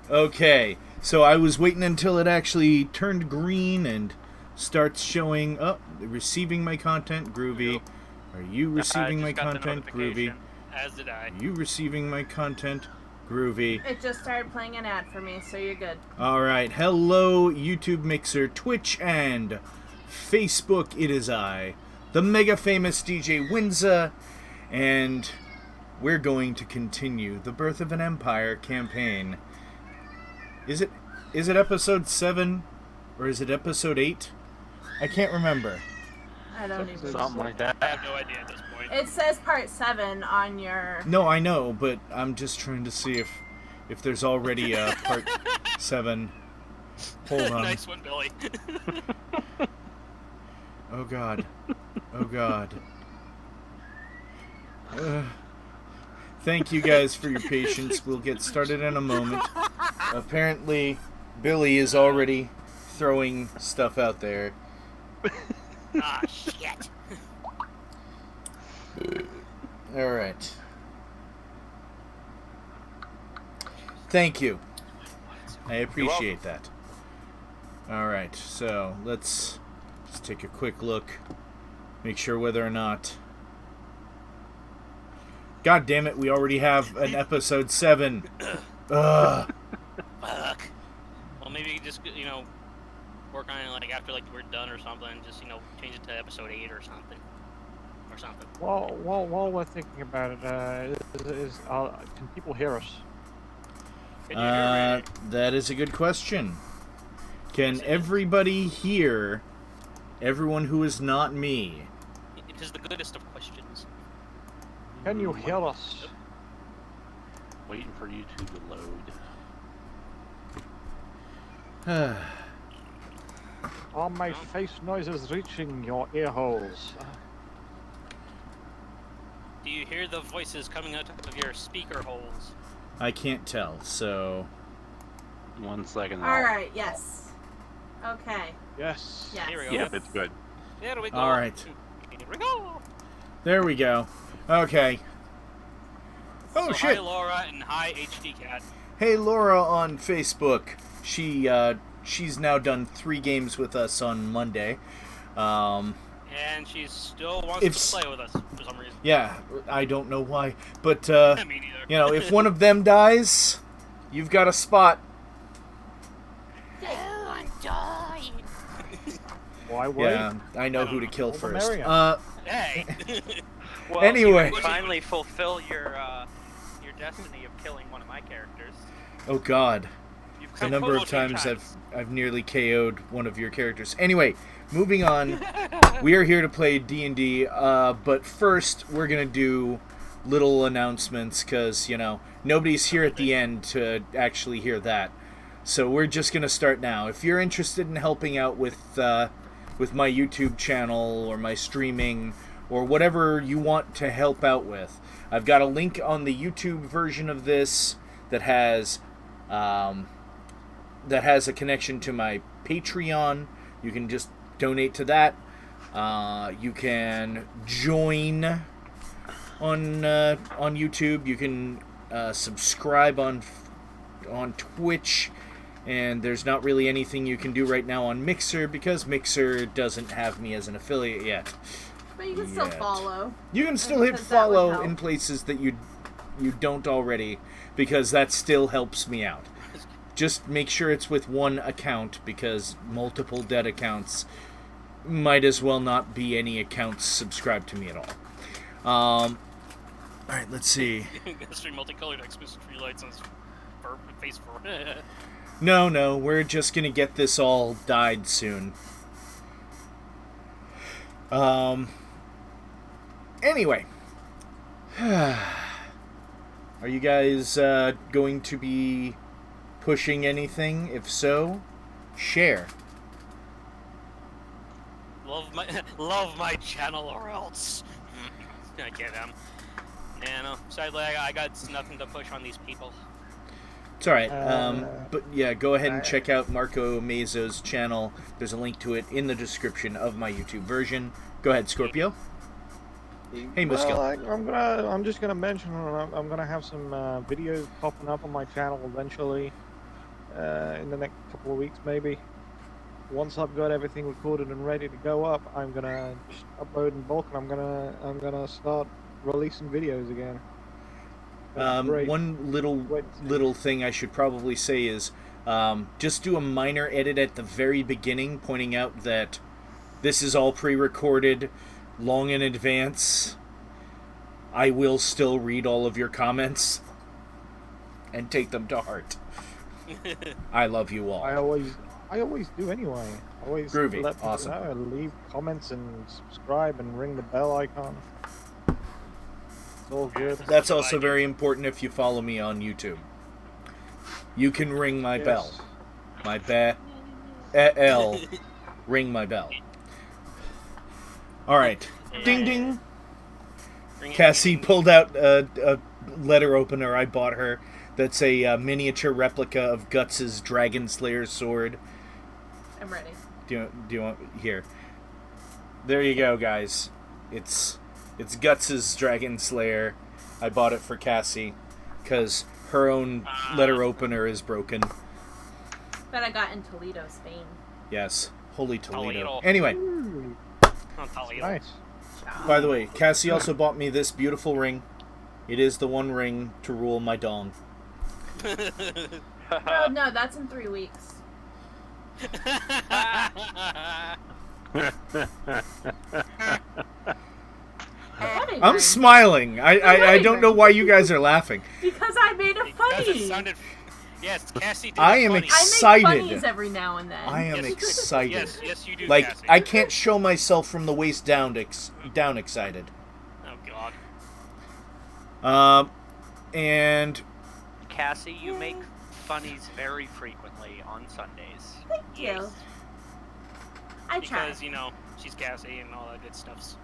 Okay, so I was waiting until it actually turned green and starts showing. Oh, receiving my content, groovy. Are you receiving my content, groovy? As did I. Are you receiving my content, groovy? It just started playing an ad for me, so you're good. Alright, hello YouTube, Mixer, Twitch, and Facebook. It is I, the mega famous DJ Winza, and we're going to continue the Birth of an Empire campaign. Is it episode 7 or is it episode 8? I can't remember. I don't even know. Something like that. I have no idea at this point. It says part 7 on your... No, I know, but I'm just trying to see if there's already a part 7. Hold on. Nice one, Billy. Oh god. Oh god. Thank you guys for your patience. We'll get started in a moment. Apparently, Billy is already throwing stuff out there. Ah, shit. Alright. Thank you. I appreciate that. Alright, so let's just take a quick look. Make sure whether or not... God damn it, we already have an episode 7. Ugh. Fuck. Well, maybe you just, work on it like after we're done or something, and just, change it to episode 8 or something. Well, while we're thinking about it, can people hear us? That is a good question. Can everybody hear everyone who is not me? It is the goodest of questions. Can you hear us? Waiting for YouTube to load. Are my face noises reaching your ear holes? Do you hear the voices coming out of your speaker holes? I can't tell, so... 1 second. Alright, yes. Okay. Yes. Yes. Here we go. Yep, it's good. There we go. Alright. Here we go. There we go. Okay. Oh, So shit! Hi, Laura, and hi, HD Cat. Hey, Laura on Facebook. She's now done 3 games with us on Monday. And she still wants to play with us for some reason. Yeah, I don't know why. But, Me neither. if one of them dies, you've got a spot. Oh, I'm dying. Why wait? Yeah, I know who to kill All the first. merrier. Hey. Well, Anyway. you finally fulfill your destiny of killing one of my characters. Oh god. You've The come number of close times times. I've nearly KO'd one of your characters. Anyway, moving on. We are here to play D&D, but first we're going to do little announcements because, nobody's here at the end to actually hear that. So we're just going to start now. If you're interested in helping out with my YouTube channel or my streaming or whatever you want to help out with, I've got a link on the YouTube version of this that has a connection to my Patreon. You can just donate to that. You can join on YouTube. You can subscribe on Twitch, and there's not really anything you can do right now on Mixer because Mixer doesn't have me as an affiliate yet. But you can still follow. You can still hit Because that would follow help. in places that you don't already, because that still helps me out. Just make sure it's with one account, because multiple dead accounts might as well not be any accounts subscribed to me at all. Alright, let's see. Stream multicolored Xmas tree lights on his face for No, we're just gonna get this all dyed soon. Anyway. Are you guys going to be pushing anything? If so, share. Love my channel or else. I can't. Yeah, no. Sadly, I got nothing to push on these people. It's alright. But yeah, go ahead and check out Marco Mezo's channel. There's a link to it in the description of my YouTube version. Go ahead, Scorpio. Hey, Muskil. I'm just gonna mention I'm gonna have some videos popping up on my channel eventually. in the next couple of weeks, maybe. Once I've got everything recorded and ready to go up, I'm gonna just upload in bulk, and I'm gonna start releasing videos again. Great. One little thing I should probably say is just do a minor edit at the very beginning, pointing out that this is all pre-recorded long in advance. I will still read all of your comments and take them to heart. I love you all. I always do anyway. I always Groovy. let people Awesome. know, leave comments and subscribe and ring the bell icon. It's all good. That's also very important if you follow me on YouTube. You can ring my bell. My bell. Ring my bell. Alright. Ding ding. Cassie pulled out a letter opener I bought her that's a miniature replica of Guts' Dragon Slayer sword. I'm ready. Do you want... Here. There you go, guys. It's Guts' Dragon Slayer. I bought it for Cassie because her own letter opener is broken. That I got in Toledo, Spain. Yes. Holy Toledo. Toledo. Anyway, Nice. by the way, Cassie also bought me this beautiful ring. It is the one ring to rule my dong. Oh, no, that's in 3 weeks. I'm smiling. I don't know why you guys are laughing. Because I made it Because it funny. sounded. Yes, Cassie did I am funny. excited. I make funnies every now and then. I am Yes. excited. Yes, you do. Like, Cassie. I can't show myself from the waist down excited. Oh God. And Cassie, you make funnies very frequently on Sundays. Thank you. I try. Because she's Cassie and all that good stuff.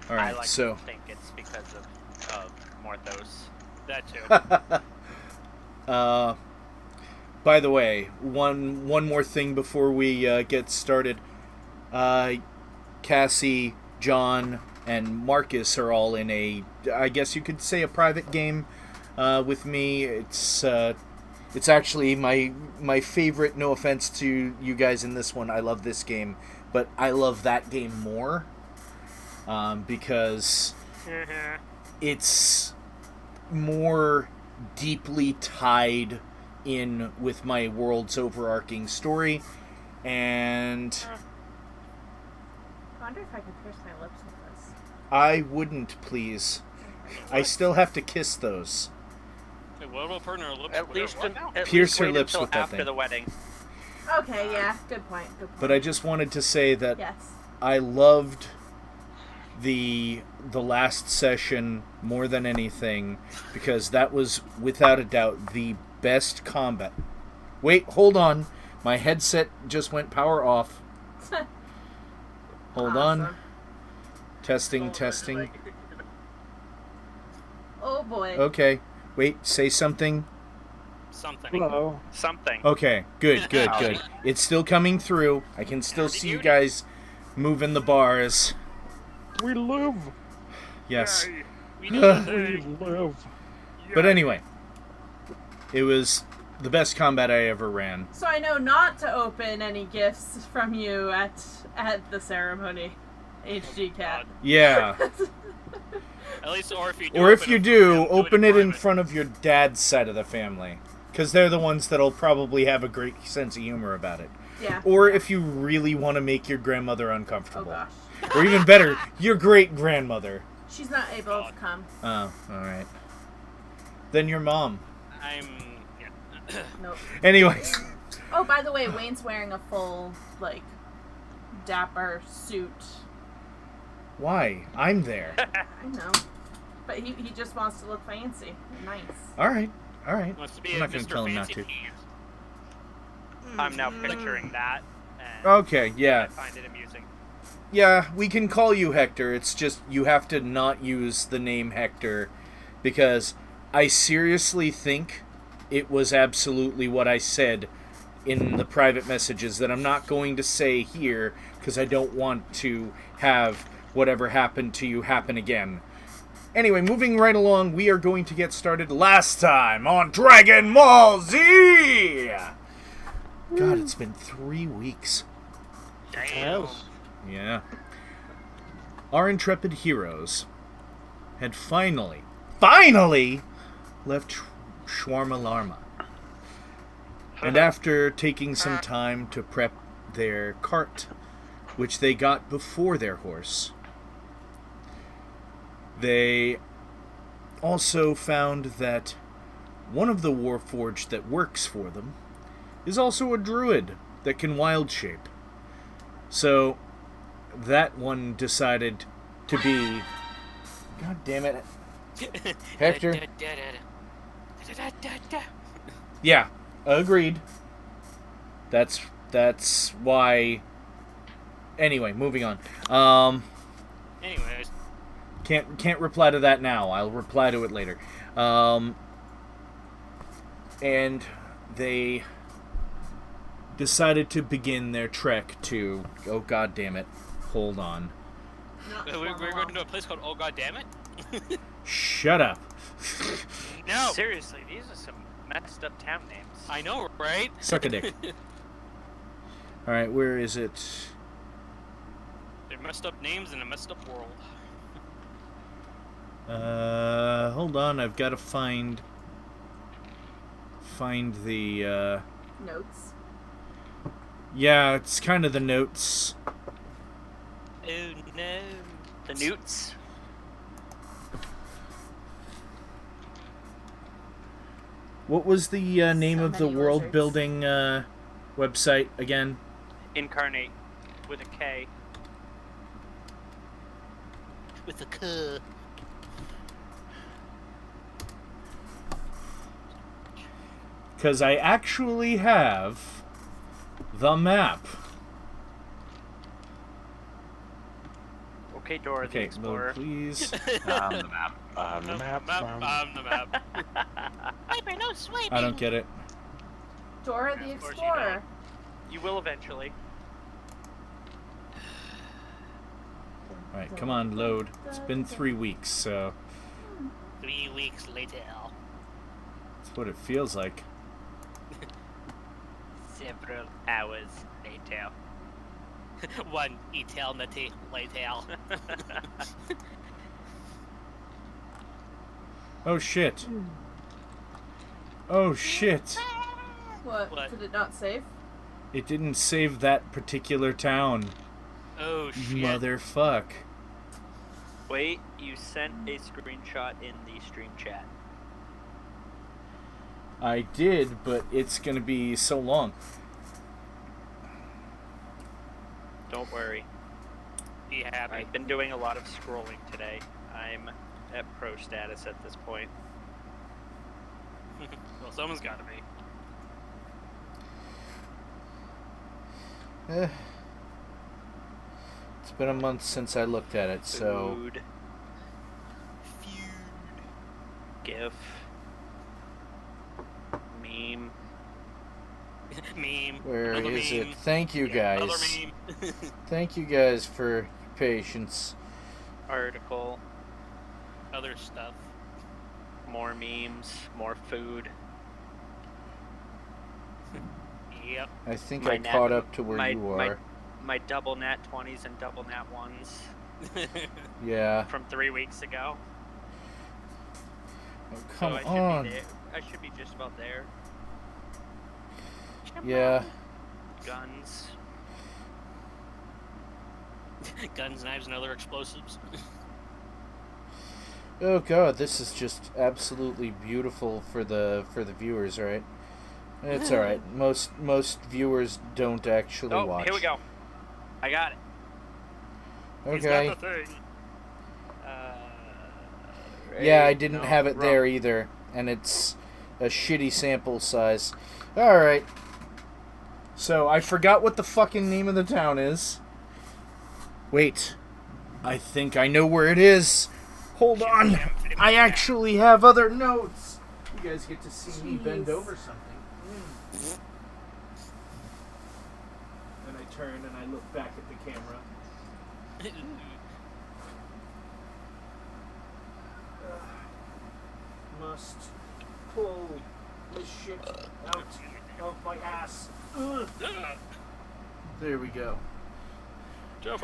all I right, like so to think it's because of Morthos. That too. by the way, one more thing before we get started. Cassie, John, and Marcus are all in I guess you could say a private game with me. It's actually my favorite. No offense to you guys in this one. I love this game, but I love that game more because it's more deeply tied in with my world's overarching story, and I wonder if I could pierce my lips with this. I wouldn't, please. I still have to kiss those. Wait, what about putting her lips? At least, at Pierce least her wait lips until with that after thing. the wedding. Okay, yeah. Good point. Good point. But I just wanted to say that Yes. I loved the last session more than anything because that was without a doubt the best combat. Wait, hold on. My headset just went power off. Hold on. Awesome. Testing. Oh boy. Okay. Wait, say something. Something. Hello. Something. Okay, good. It's still coming through. I can still see you guys moving the bars. We live. Yes. We We need live. But anyway, it was the best combat I ever ran. So I know not to open any gifts from you at the ceremony. HG cat. Yeah. At least, or if you do. Or if you do, it open it in private. front of your dad's side of the family. Because they're the ones that'll probably have a great sense of humor about it. Yeah. Or if you really want to make your grandmother Oh uncomfortable. gosh. Or even better, your great-grandmother. She's not able to come. Oh, alright. Then your mom. I'm. Yeah. Nope. Anyway. Oh, by the way, Wayne's wearing a full, like, dapper suit. Why? I'm there. I know. But he just wants to look fancy. Nice. Alright. Wants to be I'm a not going to Mr. tell him not Fancy to. Pants. I'm now picturing that. And Okay, yeah. I find it amusing. Yeah, we can call you Hector. It's just you have to not use the name Hector because I seriously think it was absolutely what I said in the private messages that I'm not going to say here because I don't want to have whatever happened to you happen again. Anyway, moving right along, we are going to get started last time on Dragon Ball Z! God, it's been 3 weeks. Damn. Yeah. Our intrepid heroes had finally left Shawarma Larma. And after taking some time to prep their cart, which they got before their horse, they also found that one of the Warforged that works for them is also a druid that can wild shape. So that one decided to be... God damn it. Hector? Yeah, agreed. That's why... Anyway, moving on. Anyways. Can't reply to that now. I'll reply to it later. And they decided to begin their trek to... Oh, God damn it. Hold on. We're going to a place called Oh God Damn It? Shut up. No! Seriously, these are some messed up town names. I know, right? Suck a dick. Alright, where is it? They're messed up names in a messed up world. Hold on. I've got to find the, Notes. Yeah, it's kind of the notes. Oh no. The Newts. What was the name So of the many world lizards. building website again? Incarnate. With a K. With a K. Because I actually have the map. Okay, Dora the Okay, Explorer. load, please. I'm the map. I'm the map. I'm the map. Swiper, no swiping! I don't get it. Dora the Of course you Explorer. You will eventually. Alright, come on, load. It's been 3 weeks, so 3 weeks later. that's what it feels like. Several hours later. 1 eternity later. Oh shit. Oh shit. What? Did it not save? It didn't save that particular town. Oh shit. Motherfuck. Wait, you sent a screenshot in the stream chat. I did, but it's gonna be so long. Don't worry. Be happy. I've been doing a lot of scrolling today. I'm at pro status at this point. Well, someone's gotta be. It's been a month since I looked at it, so... Food. GIF. Meme. Meme. Where Another is meme. it? Thank you Another guys. meme. Thank you guys for your patience. Article. Other stuff. More memes. More food. Yep. I think My I nat- caught up to where my- you are. My double nat 20s and double nat 1s Yeah. from 3 weeks ago. Oh, So come I should on. be there. I should be just about there. Yeah. Guns. Guns, knives, and other explosives. Oh god, this is just absolutely beautiful for the viewers, right? It's all right. Most viewers don't actually Oh, watch. here we go. I got it. He's Okay. got the thing. Yeah, I didn't No, have it wrong. there either, and it's a shitty sample size. All right. So I forgot what the fucking name of the town is. Wait, I think I know where it is. Hold on. I actually have other notes. You guys get to see me bend Jeez. over something. And I turn and I look back at the camera. must pull this shit out of my ass. Ugh. There we go.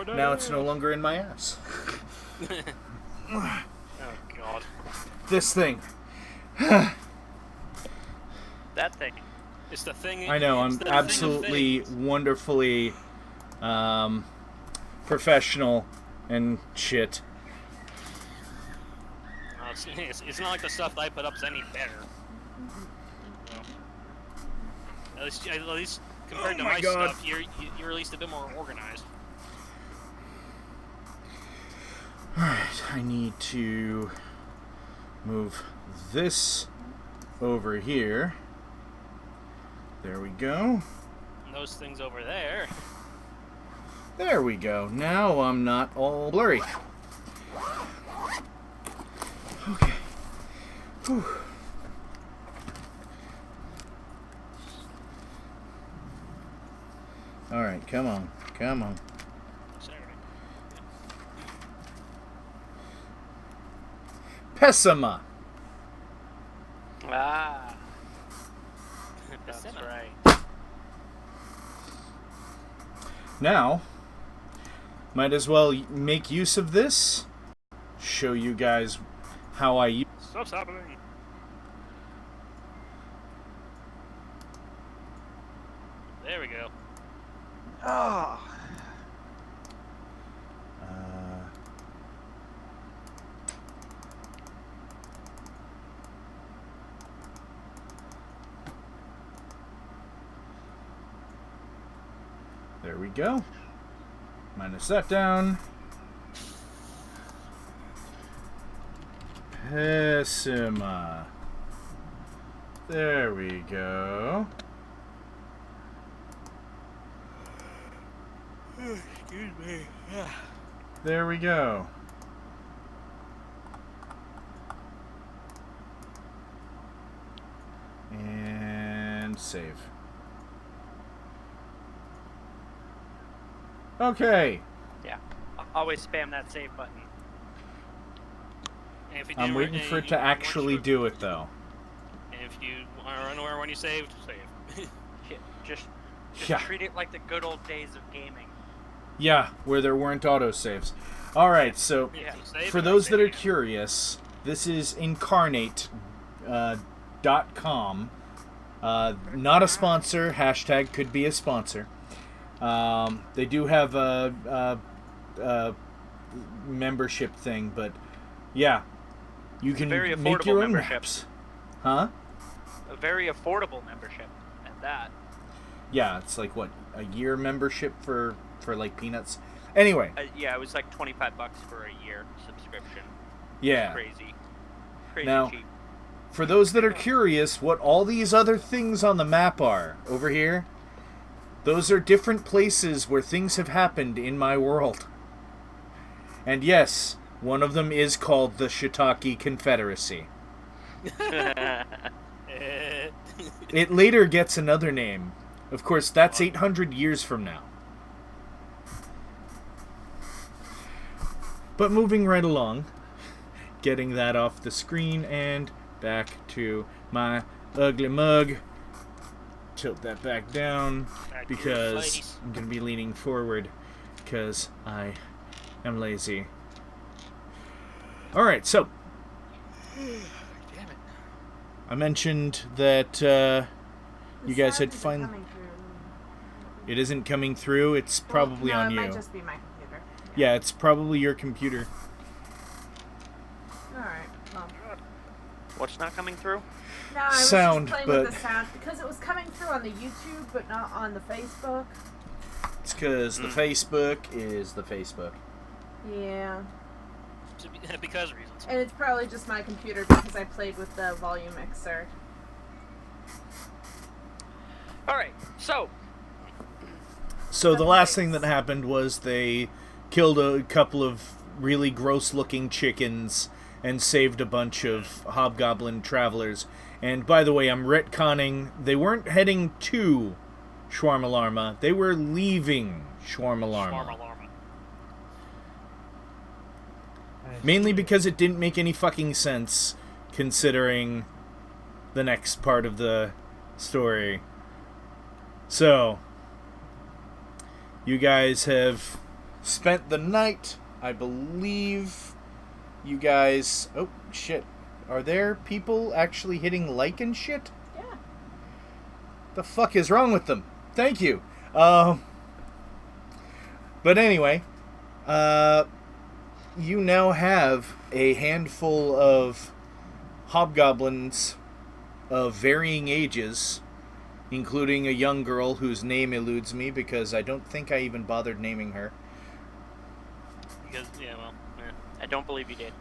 Now it's no longer in my ass. Oh God. This thing. That thing. It's the thing. I know, it's I'm the absolutely, thing of things. wonderfully professional and shit. No, it's not like the stuff that I put up is any better. At least compared to my my God. stuff, you're at least a bit more organized. Alright, I need to move this over here. There we go. And those things over there. There we go. Now I'm not all blurry. Okay. Whew. Alright, come on. Come on. Sorry. Pessima. Ah, that's Pessima. right. Now, might as well make use of this. Show you guys how I use. Stuff's happening. There we go. Oh. There we go. Minus that down. Pessima. There we go. Excuse me. There we go. And save. Okay. Yeah. Always spam that save button. And if you I'm didn't- waiting and for it you to want actually to- do it, though. And if you are unaware when you saved, save. Yeah, just Yeah. treat it like the good old days of gaming. Yeah, where there weren't autosaves. Alright, so Yeah. Save for and those that are save. curious, this is incarnate.com. Not a sponsor. Hashtag could be a sponsor. They do have a membership thing, but yeah, you can very make affordable your own membership. maps. Huh? A very affordable membership at that. Yeah, it's like what, a year membership for like peanuts. Anyway, Yeah, it was like $25 for a year subscription. yeah. Crazy Now- cheap. For those that are curious what all these other things on the map are over here, those are different places where things have happened in my world. And yes, one of them is called the Shiitake Confederacy. It later gets another name. Of course, that's 800 years from now. But moving right along, getting that off the screen and back to my ugly mug. Tilt that back down Back to your because face. I'm going to be leaning forward because I am lazy. Alright, so Damn it. I mentioned that you guys had finally... It isn't coming through, it's probably on you. It might just be my computer. Yeah, it's probably your computer. Alright, well. What's not coming through? No, I was Sound, just playing but- with the sound because it was coming through on the YouTube, but not on the Facebook. It's because the Facebook is the Facebook. Yeah. Because reasons. And it's probably just my computer because I played with the volume mixer. Alright, so So the last thing that happened was they killed a couple of really gross-looking chickens and saved a bunch of hobgoblin travelers. And by the way, I'm retconning. They weren't heading to Shawarma-Larma. They were leaving Shawarma-Larma. Shawarma-Larma. Mainly because it didn't make any fucking sense considering the next part of the story. So, you guys have spent the night, I believe. You guys... Oh, shit. Are there people actually hitting like and shit? Yeah. The fuck is wrong with them? Thank you. But anyway, you now have a handful of hobgoblins of varying ages, including a young girl whose name eludes me because I don't think I even bothered naming her. Because, yeah, well, yeah. I don't believe you did.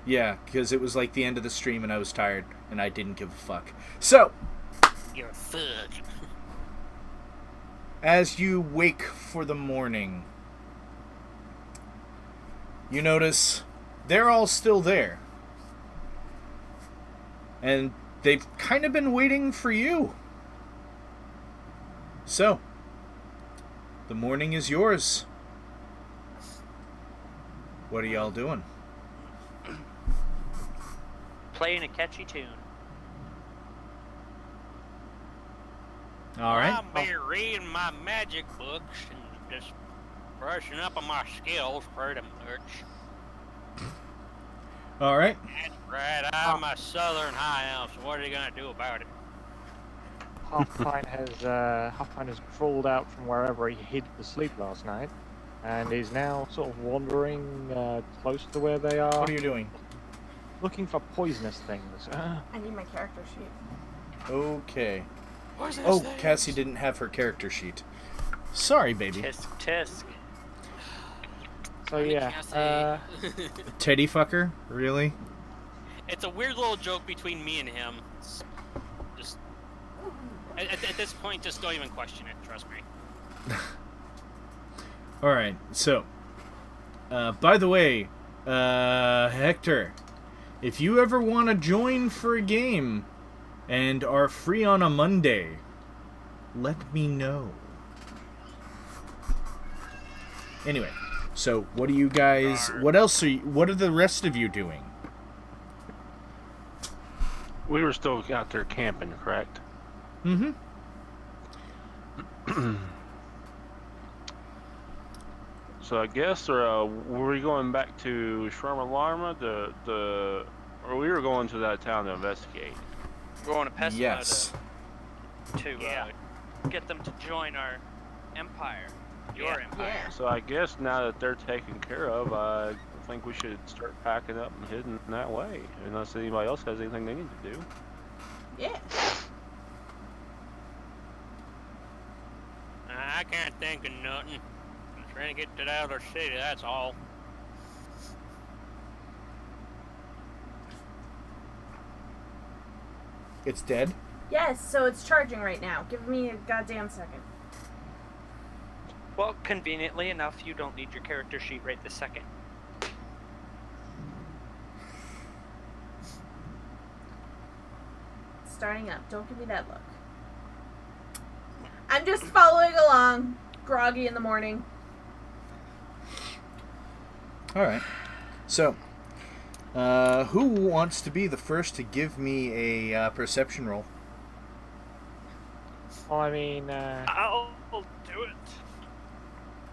Yeah, because it was like the end of the stream and I was tired and I didn't give a fuck. So, You're a fuck. as you wake for the morning, you notice they're all still there. And they've kind of been waiting for you. So, the morning is yours. What are y'all doing? Playing a catchy tune. All right. I'll be reading my magic books and just brushing up on my skills pretty much. All right. That's right, I'm a southern high elf, so what are you gonna do about it? Half-Pint has crawled out from wherever he hid to sleep last night, and is now sort of wandering close to where they are, What are you doing? looking for poisonous things. I need my character sheet. Okay. What's this Oh, thing? Cassie didn't have her character sheet. Sorry, baby. Tisk tisk. So yeah, Teddy fucker? Really? It's a weird little joke between me and him. It's just at this point, just don't even question it. Trust me. Alright, so. By the way, Hector, if you ever want to join for a game and are free on a Monday, let me know. Anyway, so what are you guys... What else are you... What are the rest of you doing? We were still out there camping, correct? Mm-hmm. So I guess, were we going back to Sharma Larma, or we were going to that town to investigate? We're going to Pessima Yes. to get them to join our empire. Your Yeah. empire. Yeah. So I guess now that they're taken care of, I think we should start packing up and heading that way, unless anybody else has anything they need to do. Yeah. I can't think of nothing. I'm trying to get to the other city. That's all. It's dead? Yes, so it's charging right now. Give me a goddamn second. Well, conveniently enough, you don't need your character sheet right this second. Starting up. Don't give me that look. I'm just following along. Groggy in the morning. Alright. So, who wants to be the first to give me a perception roll? well, I mean, I'll do it.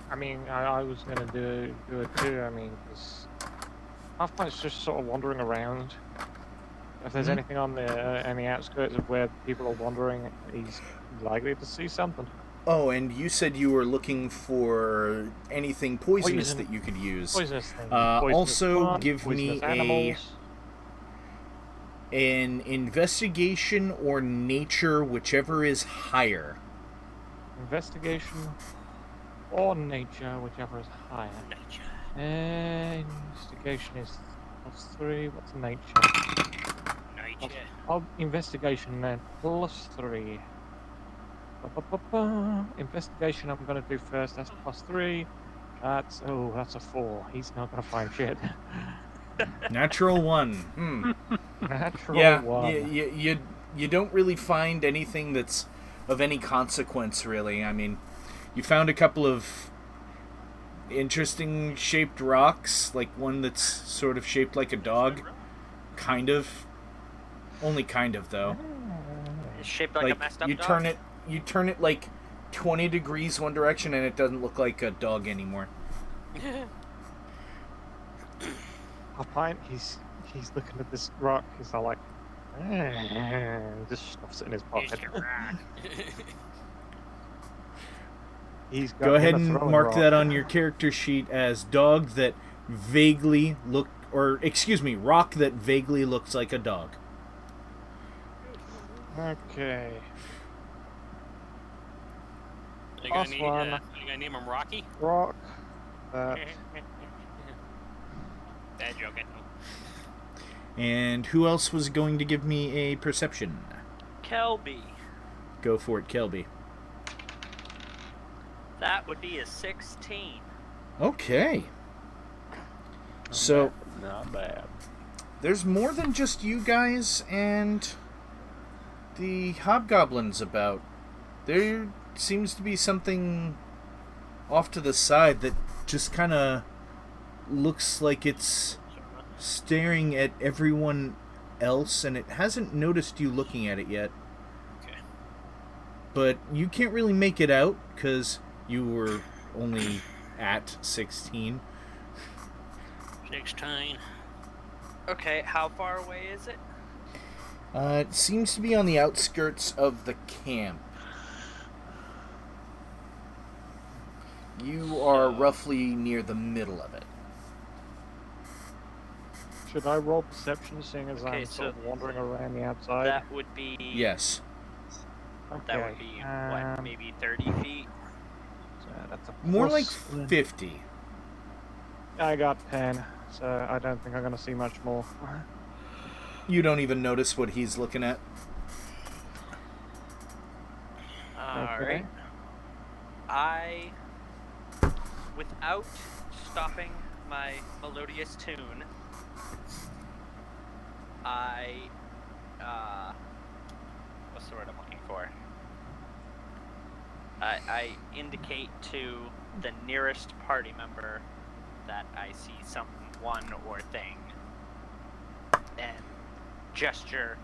I was gonna do it too. I mean, because Half-Pint's just sort of wandering around. If there's Mhm. anything on the any outskirts of where people are wandering, he's likely to see something. Oh, and you said you were looking for anything poisonous Poison. that you could use. Poisonous things. Also, plants, give me poisonous animals. an investigation or nature, whichever is higher. Investigation or nature, whichever is higher. Investigation is +3. What's nature? Nature. Oh, investigation then +3. Investigation I'm gonna do first. That's +3. That's a 4. He's not gonna find shit. Natural 1. Natural Yeah, 1. you don't really find anything that's of any consequence, really. I mean, you found a couple of interesting shaped rocks, like one that's sort of shaped like a dog, kind of. Only kind of though. It's shaped like a messed up you dog. you turn it like 20 degrees one direction and it doesn't look like a dog anymore. Half-pint, he's looking at this rock, he's all like, just stuffs it in his pocket. He's got Go ahead him a and throwing mark rock. that on your character sheet as dog that vaguely rock that vaguely looks like a dog. Okay. You gonna, Last one. you gonna name him Rocky? Rock. That. Bad joke, I know. And who else was going to give me a perception? Kelby. Go for it, Kelby. That would be a 16. Okay. So, Not bad. there's more than just you guys and the hobgoblins about. There seems to be something off to the side that just kind of looks like it's staring at everyone else, and it hasn't noticed you looking at it yet. Okay. But you can't really make it out because you were only at 16. 16. Okay, how far away is it? It seems to be on the outskirts of the camp. You are roughly near the middle of it. Should I roll perception, seeing as Okay, I'm so sort of wandering around the outside? That would be. Yes. Okay. That would be what, maybe 30 feet. So that's a More like plus- 50. I got 10, so I don't think I'm going to see much more. You don't even notice what he's looking at. Alright. Without stopping my melodious tune, what's the word I'm looking for? I indicate to the nearest party member that I see someone or thing, and gesture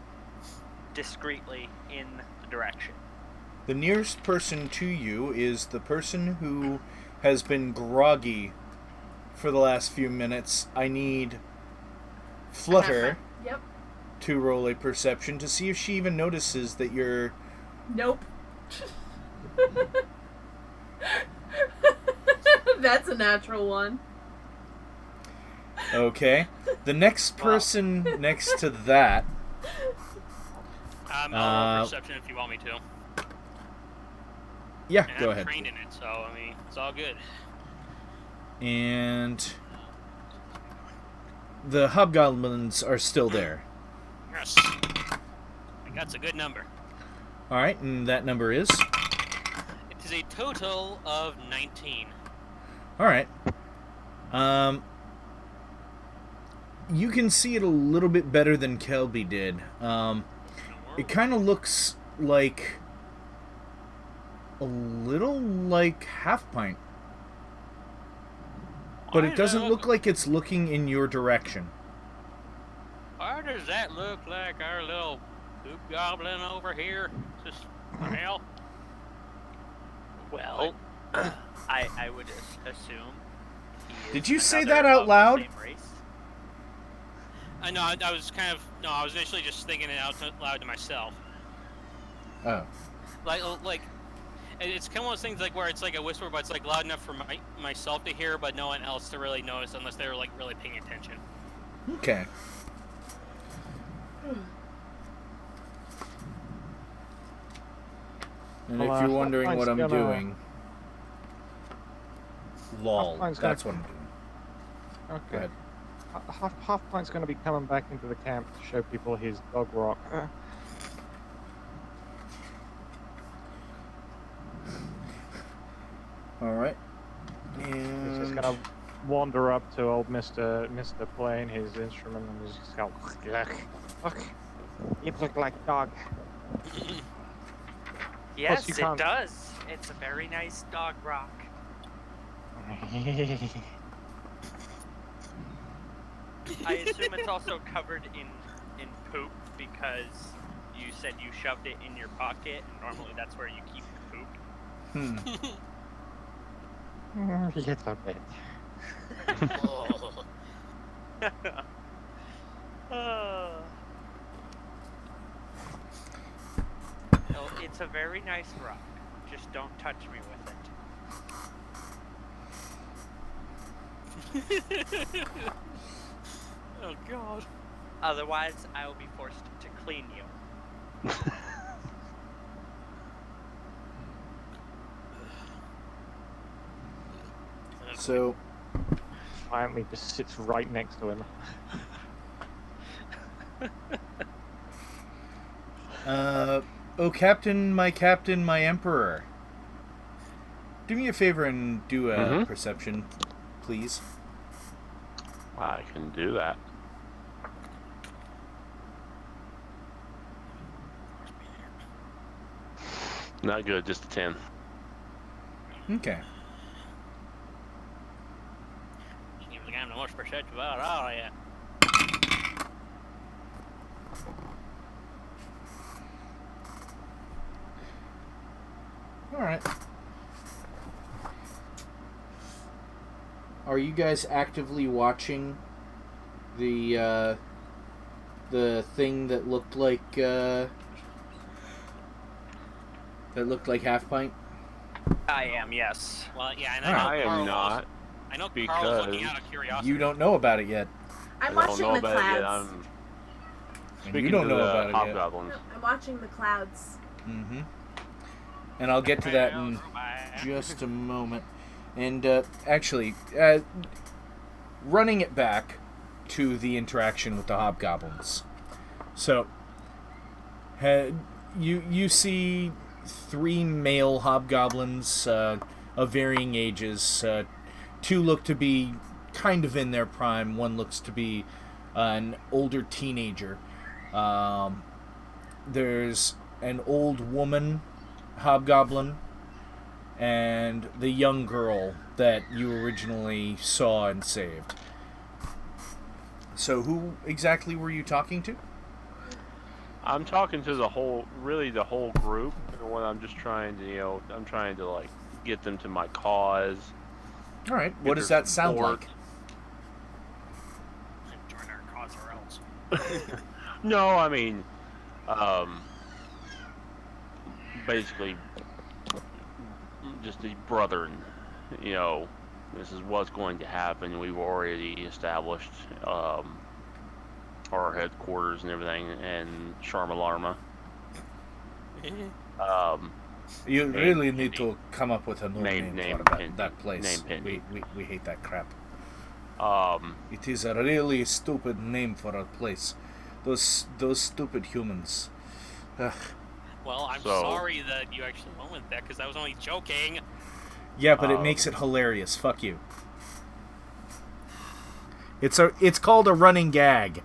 discreetly in the direction. The nearest person to you is the person who has been groggy for the last few minutes. I need Flutter Yep. to roll a perception to see if she even notices that you're... Nope. That's a natural one. Okay. The next person next to that... I'll roll perception if you want me to. Yeah, And go I'm ahead. trained in it, so I mean, it's all good. And the hobgoblins are still there. Yes. I think that's a good number. All right, and that number is? It is a total of 19. All right. You can see it a little bit better than Kelby did. It kind of looks like a little like half pint. But it doesn't look like it's looking in your direction. Why does that look like our little poop goblin over here? Just hell. Well, I would assume. he is Did you say another that out of the loud? same race. I know. I was kind of I was initially just thinking it out loud to myself. Oh. Like, it's kind of one of those things like where it's like a whisper, but it's like loud enough for myself to hear, but no one else to really notice unless they were like really paying attention. Okay. And Well, if you're wondering what I'm Half-Pint's gonna- doing... LOL. Half-Pint's That's gonna- what I'm doing. Go Okay. ahead. Half-Pint's going to be coming back into the camp to show people his dog rock. Alright. He's And... just going to wander up to old Mr. playing his instrument and just go, look, you look like dog. Yes, you it can't- does. It's a very nice dog rock. I assume it's also covered in poop. because you said you shoved it in your pocket, and normally that's where you keep your poop. Little bit. Well, it's a very nice rock. Just don't touch me with it. Oh God. Otherwise, I will be forced to clean you. So, Finally, just sits right next to him. oh captain, my emperor. Do me a favor and do a perception, please. I can do that. Not good, just a 10. Okay. Seems like I'm the most perceptive out of all of you. All right. Are you guys actively watching the thing that looked like Half Pint? I am, yes. Well, yeah, and I I know am not. I know because Carl's looking out of curiosity. You don't know about it yet. I'm I don't watching know the about it yet. clouds. I'm And speaking you don't to know the about it yet. hobgoblins. I'm watching the clouds. Mm-hmm. And I'll get to that in just a moment. And actually, running it back to the interaction with the hobgoblins. So, you see 3 male hobgoblins of varying ages. 2 look to be kind of in their prime. 1 looks to be an older teenager. There's an old woman hobgoblin and the young girl that you originally saw and saved. So who exactly were you talking to? I'm talking to the whole group. And when I'm just trying to, I'm trying to like get them to my cause. All right. What does that sound like? Join our cause or else. No, I mean, basically, just the brethren. This is what's going to happen. We've already established our headquarters and everything in Sharma You really need to come up with a new name for that place. Name We hate that crap. Pending. It is a really stupid name for a place. Those stupid humans. Ugh. Well, I'm So- sorry that you actually went with that, because I was only joking. Yeah, but it makes it hilarious. Fuck you. It's called a running gag.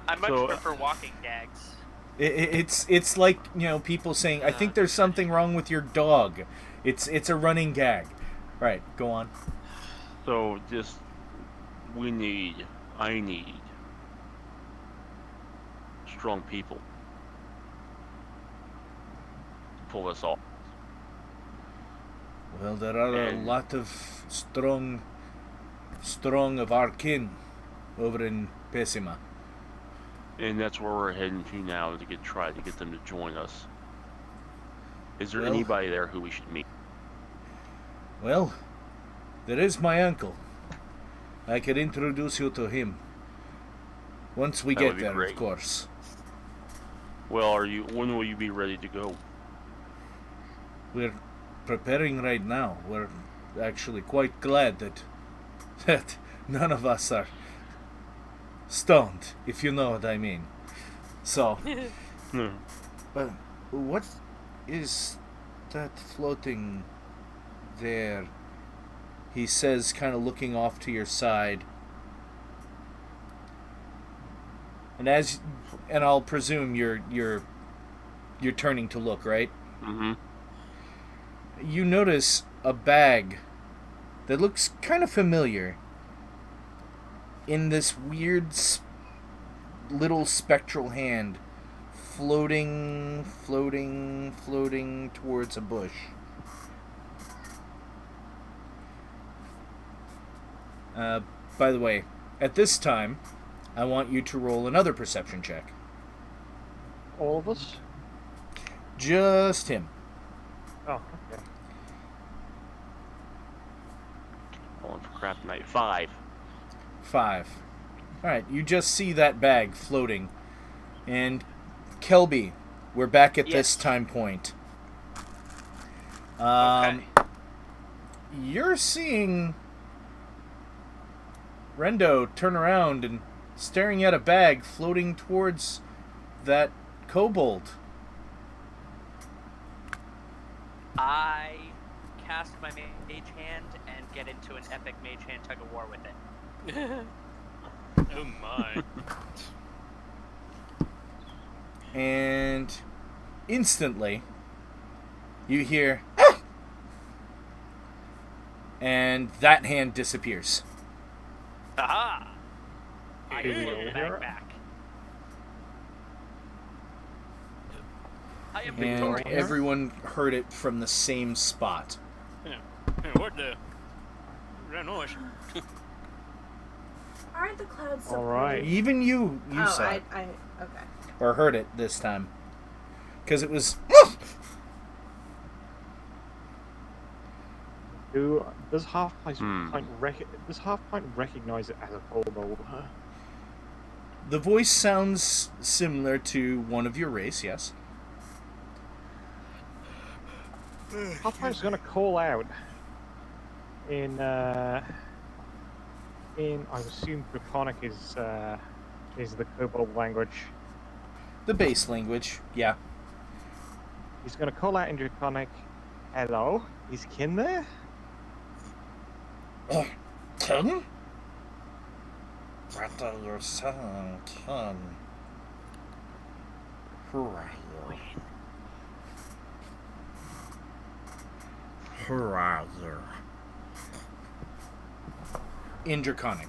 I much So- prefer walking gags. It's like, people saying, I think there's something wrong with your dog. It's a running gag. Right, go on. So just I need strong people to pull this off. Well, there are a And- lot of strong of our kin over in Pessima. And that's where we're heading to now to try to get them to join us. Is there Well- anybody there who we should meet? Well, there is my uncle. I could introduce you to him. Once we That get would be there, great. of course. Well, when will you be ready to go? We're preparing right now. We're actually quite glad that none of us are stoned, if you know what I mean. So, but what is that floating there? He says, kind of looking off to your side. And I'll presume you're turning to look, right? Mm-hmm. You notice a bag that looks kind of familiar in this weird little spectral hand floating towards a bush. By the way, at this time, I want you to roll another perception check. All of us? Just him. Oh, okay. Rolling for crap tonight. 5. 5. Alright, you just see that bag floating. And Kelby, we're back at this time point. Okay. You're seeing Rendo turn around and staring at a bag floating towards that kobold. I cast my mage hand and get into an epic mage hand tug of war with it. Oh my. And instantly, you hear, "Ah!" And that hand disappears. Aha! I Here we pull go. the bag back. I am And victorious. everyone heard it from the same spot. Hey, what the? That noise. Aren't the clouds so All right. pretty? Even you saw it. okay. Or heard it this time. Because it was... Does Half Pint recognize it as a kobold? The voice sounds similar to one of your race, yes. Half Pint's gonna call out in I assume Draconic is the kobold language. The base language, yeah. He's gonna call out in Draconic. Hello, is Kin there? Ken? What are you saying, Ken? Who are you? Who are you? In Draconic.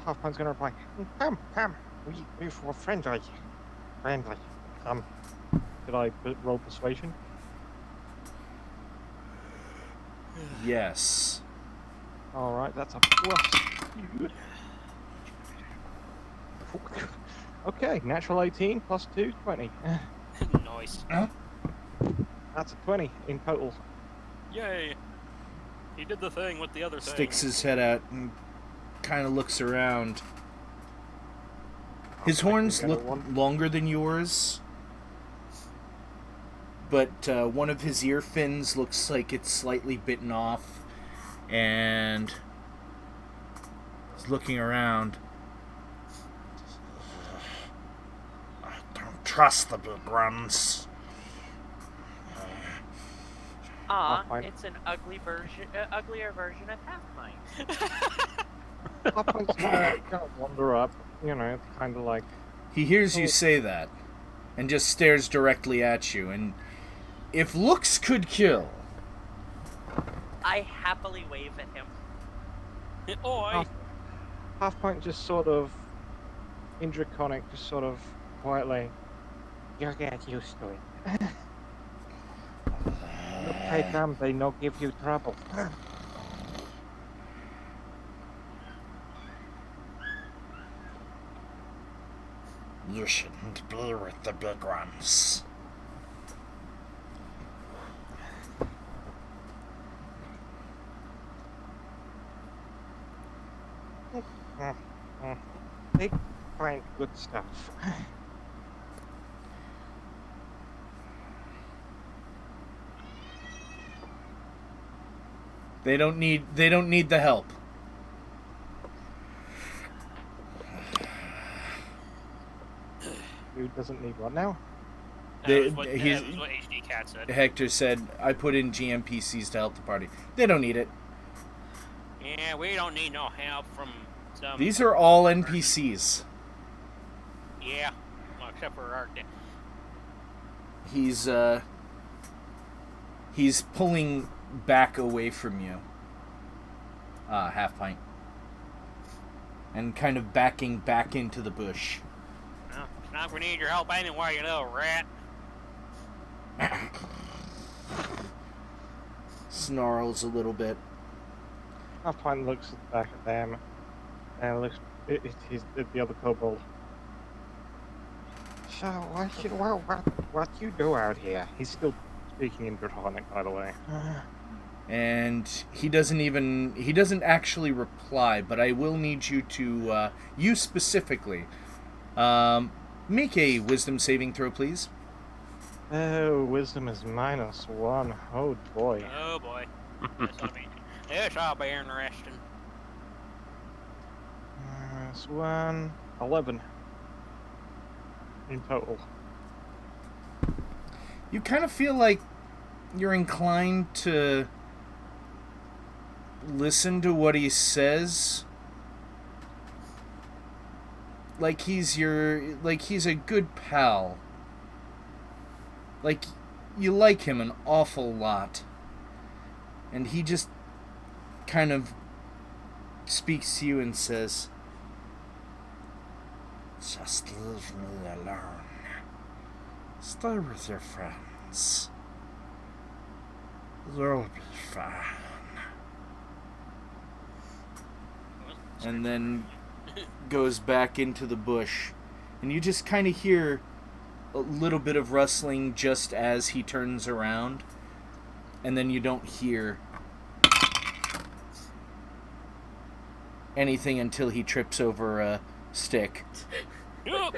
Half Pint's gonna reply. Come, we're friendly. Did I roll persuasion? Yes. Alright, that's a plus. Okay, natural 18 plus 2, 20. Nice. That's a 20 in total. Yay. He did the thing with the other thing. Sticks his head out and kind of looks around. His horns look longer than yours, but one of his ear fins looks like it's slightly bitten off, and he's looking around. I don't trust the big ones. It's an uglier version of Half Pint. Half Pint's gonna wander up, it's kind of like... He hears you say that, and just stares directly at you, and if looks could kill... I happily wave at him. Oi! Half Pint just sort of, in Draconic, just sort of quietly, you'll get used to it. Look, take them, they no give you trouble. You shouldn't be with the big ones. They find good stuff. They don't need the help. Who doesn't need what now? That was what HD Cat said. Hector said, I put in GMPCs to help the party. They don't need it. Yeah, we don't need no help from some... These are all NPCs. Yeah, well, except for Arctic. He's pulling back away from you. half pint. And kind of backing back into the bush. Well, it's not we need your help anyway, you little rat. Snarls a little bit. Half Pint looks back at them and looks at the other kobold. So what you do out here? He's still speaking in Draconic, by the way. And he doesn't actually reply, but I will need you to, you specifically, make a wisdom saving throw, please. Oh, wisdom is -1. Oh boy. Oh boy. This ought to be interesting. -1, 11 in total. You kind of feel like you're inclined to listen to what he says. Like he's a good pal. Like, you like him an awful lot. And he just kind of speaks to you and says, just leave me alone. Stay with your friends. They'll be fine. And then goes back into the bush. And you just kind of hear a little bit of rustling just as he turns around. And then you don't hear anything until he trips over a stick. Iron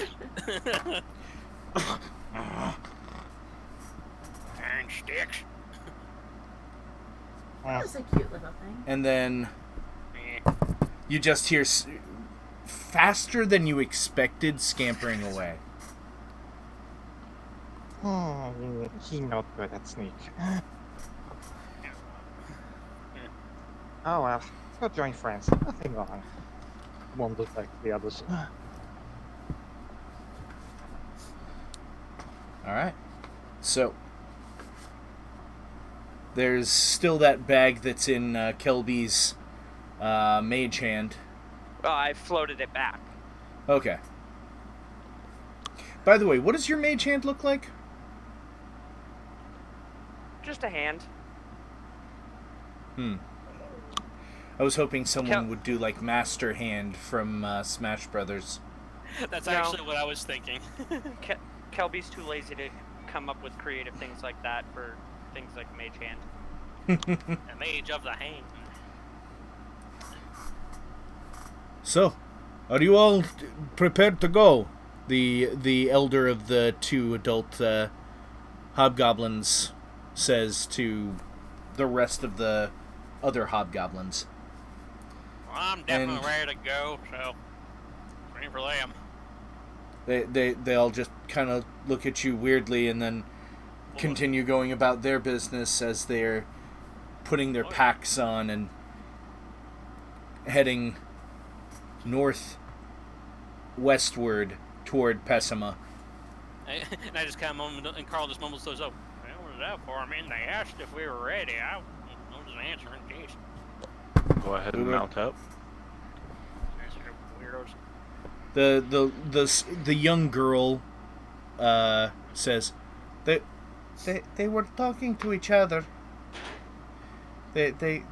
sticks. That was a cute little thing. And then you just hear faster than you expected scampering away. Oh, he not good at sneak. Oh well, go join friends. Nothing wrong. Wanders back to the others. Alright. So, there's still that bag that's in Kelby's mage hand. Well, I floated it back. Okay. By the way, what does your mage hand look like? Just a hand. I was hoping someone would do like Master Hand from Smash Brothers. That's No. actually what I was thinking. Kelby's too lazy to come up with creative things like that for things like Mage Hand. The mage of the hand. So, are you all prepared to go? The elder of the two adult hobgoblins says to the rest of the other hobgoblins. Well, I'm definitely ready to go, so ready for them. They all just kind of look at you weirdly and then continue going about their business as they're putting their packs on and heading northwestward toward Pessima. And I just kind of mumbled, and Carl just mumbles those up. Well, what was that for? I mean, they asked if we were ready. I was just answering, geez. Go ahead and mount up. Weirdos. The young girl says they were talking to each other. They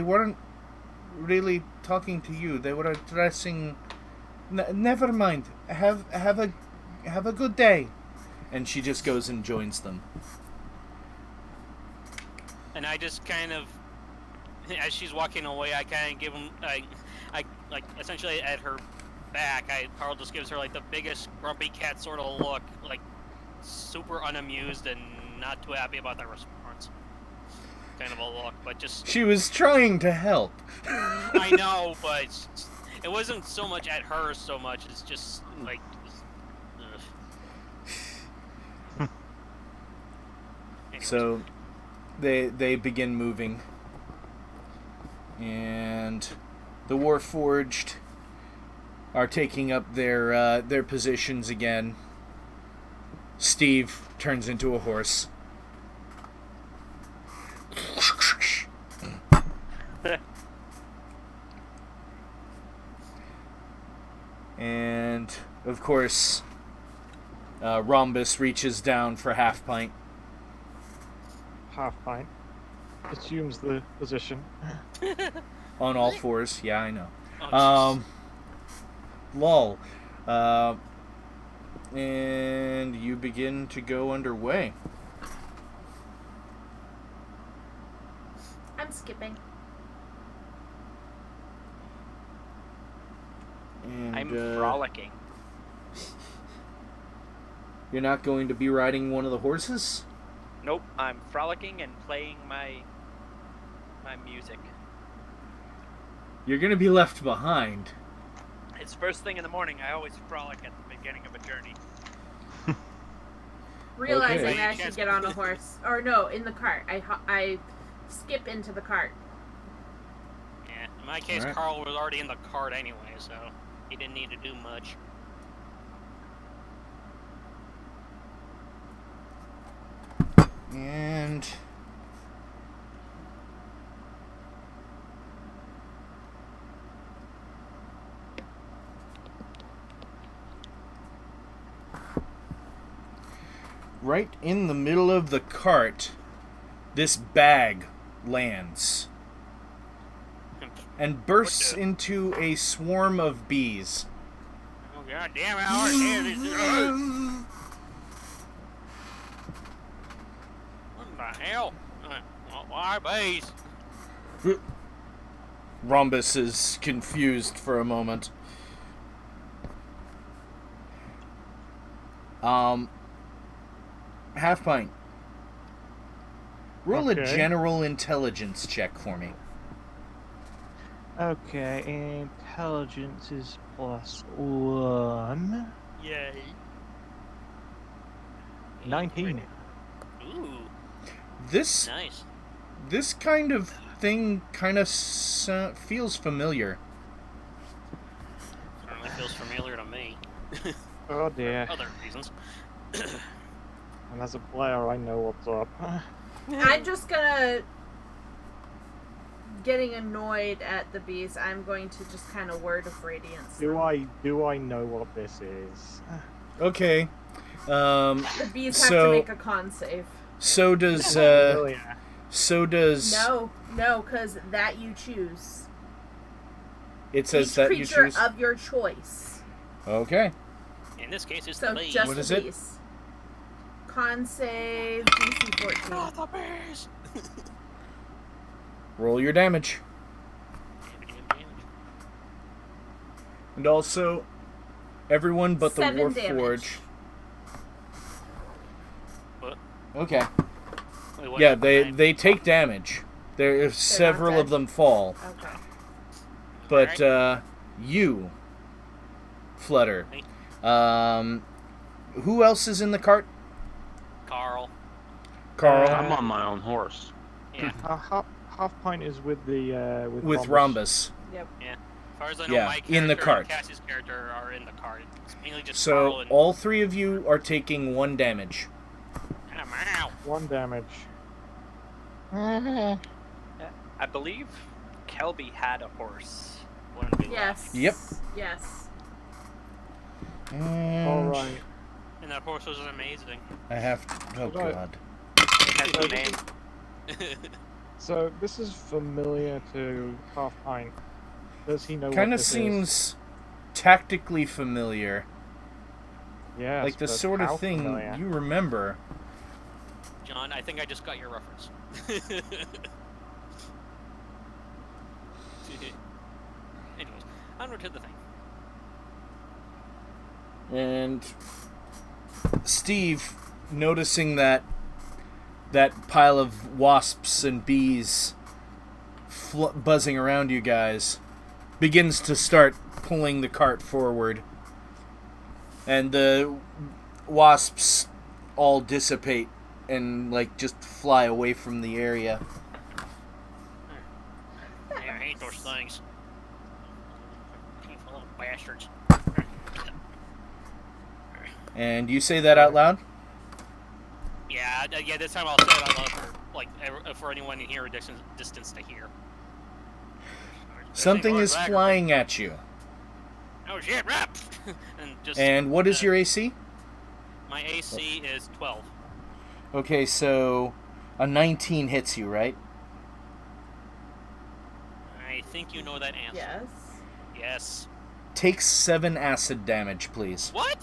weren't really talking to you. They were addressing. Never mind. Have a good day. And she just goes and joins them. And I just kind of, as she's walking away, I kind of give him, I like essentially at her back, Carl just gives her like the biggest grumpy cat sort of look, like super unamused and not too happy about that response. Kind of a look, but just. She was trying to help. I know, but it wasn't so much at her so much. It's just like. So, they begin moving, and the Warforged are taking up their positions again. Steve turns into a horse. And, of course, Rhombus reaches down for half pint. Half pint. Assumes the position. On all fours. Yeah, I know. Oh, Lol. And you begin to go underway. I'm skipping. And, I'm frolicking. You're not going to be riding one of the horses? Nope, I'm frolicking and playing my music. You're going to be left behind. It's first thing in the morning. I always frolic at the beginning of a journey. Realizing Okay. I should get on a horse. Or no, in the cart. I skip into the cart. yeah. In my case, Alright. Carl was already in the cart anyway, so he didn't need to do much. And... right in the middle of the cart, this bag lands and bursts What the- into a swarm of bees. Oh god damn it! How hard is this? What the hell? Why bees? Rhombus is confused for a moment. Half pint. Roll a Okay. general intelligence check for me. Okay, intelligence is +1. Yay! 19. Ooh, This nice. this kind of thing kind of feels familiar. Certainly feels familiar to me. Oh dear. Other reasons. And as a player, I know what's up. I'm just gonna... Getting annoyed at the bees, I'm going to just kind of word of radiance. Do I know what this is? Okay. The bees have So- to make a con save. So does Oh, yeah. so does No, because that you choose. it says Each that you creature choose. of your choice. Okay. In this case, it's So the bees. just What the is it? bees. Con save DC 14. Oh, the bees! Roll your damage. Damage. And also everyone but the 7 damage. Warforge. What? Okay. Wait, what? Yeah, they take damage. There several dead. of them fall. Okay. But Alright. you, Flutter. Me. Who else is in the cart? Carl. Carl I'm on my own horse. Yeah. Half pint is with the with Rhombus. Yep. As far as I know, Yeah, my character in the cart. and Cassie's character are in the cart. It's mainly just So Carl and... all three of you are taking 1 damage. Ow. 1 damage. I believe Kelby had a horse. Wouldn't be Yes. Yep. Yes. And Alright. And that horse was amazing. I have. Oh Right. god. It has a name. So this is familiar to Half Pint. Does he know what Kind of this seems is? tactically familiar, Yes, like the but sort how of thing familiar? you remember. John, I think I just got your reference. Anyways, onward to the thing. And Steve, noticing that pile of wasps and bees buzzing around you guys, begins to start pulling the cart forward. And the wasps all dissipate and like just fly away from the area. I hate those things. Evil little bastards. And you say that out loud? Yeah, this time I'll say it out loud for anyone in here distance to hear. Something Or is Zagger. flying at you. Oh shit, rap! And just. And what is your AC? My AC is 12. Okay, so a 19 hits you, right? I think you know that answer. Yes. Yes. Take 7 acid damage, please. What?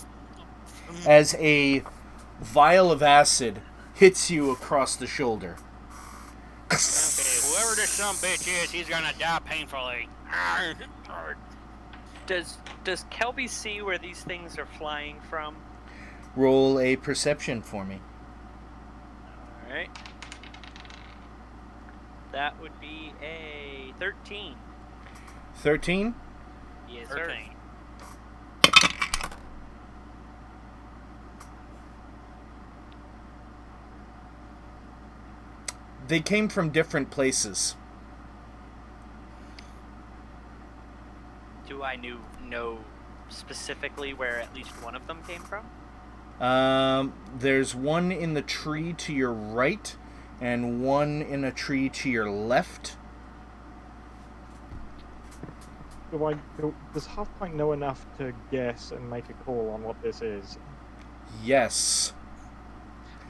As a vial of acid hits you across the shoulder. Okay, whoever this some bitch is, he's gonna die painfully. Does Kelby see where these things are flying from? Roll a perception for me. Alright. That would be a 13. 13? Yes, sir. 13. They came from different places. Do I know specifically where at least one of them came from? There's one in the tree to your right, and one in a tree to your left. Does Halfpint know enough to guess and make a call on what this is? Yes.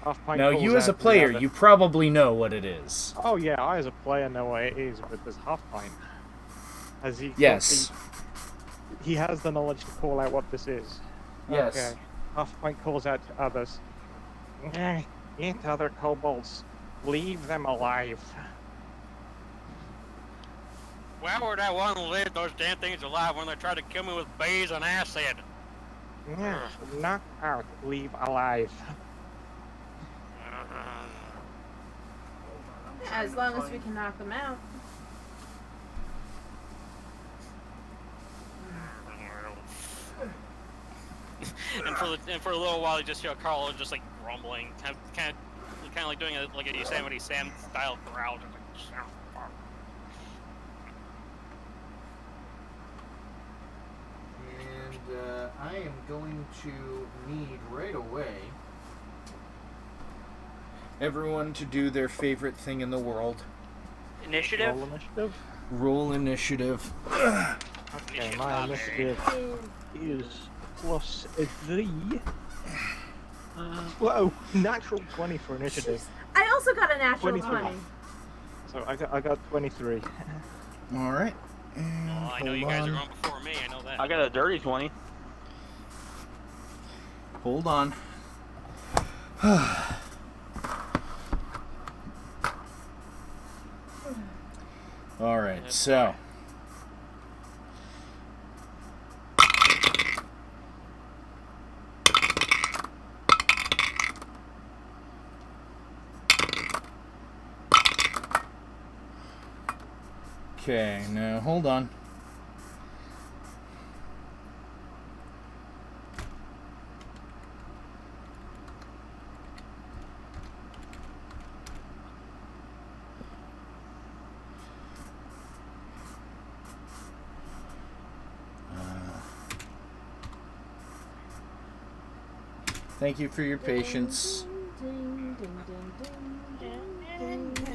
Halfpint Now, calls you as a out to the player, other- you probably know what it is. Oh yeah, I as a player know what it is, but does Halfpint? Has he? Yes. He has the knowledge to call out what this is. Yes. Okay. Halfpint calls out to others. Eat other kobolds. Leave them alive. Why would I want to leave those damn things alive when they try to kill me with bees and acid? Knock out. Leave alive. As long as we can knock them out. and for a little while, you just hear Carl just like grumbling, kind of like doing like a Yosemite Sam style growl. Just like, And I am going to need right away everyone to do their favorite thing in the world. Initiative? Roll initiative. Roll initiative. Okay, my initiative is +3. Whoa, natural 20 for initiative. I also got a natural 23. 20. So I got 23. All right. oh, I know you guys are going before me. I know that. I got a dirty 20. Hold on. All right, so. Okay, now hold on. Thank you for your patience. Ding, ding, ding, ding, ding, ding.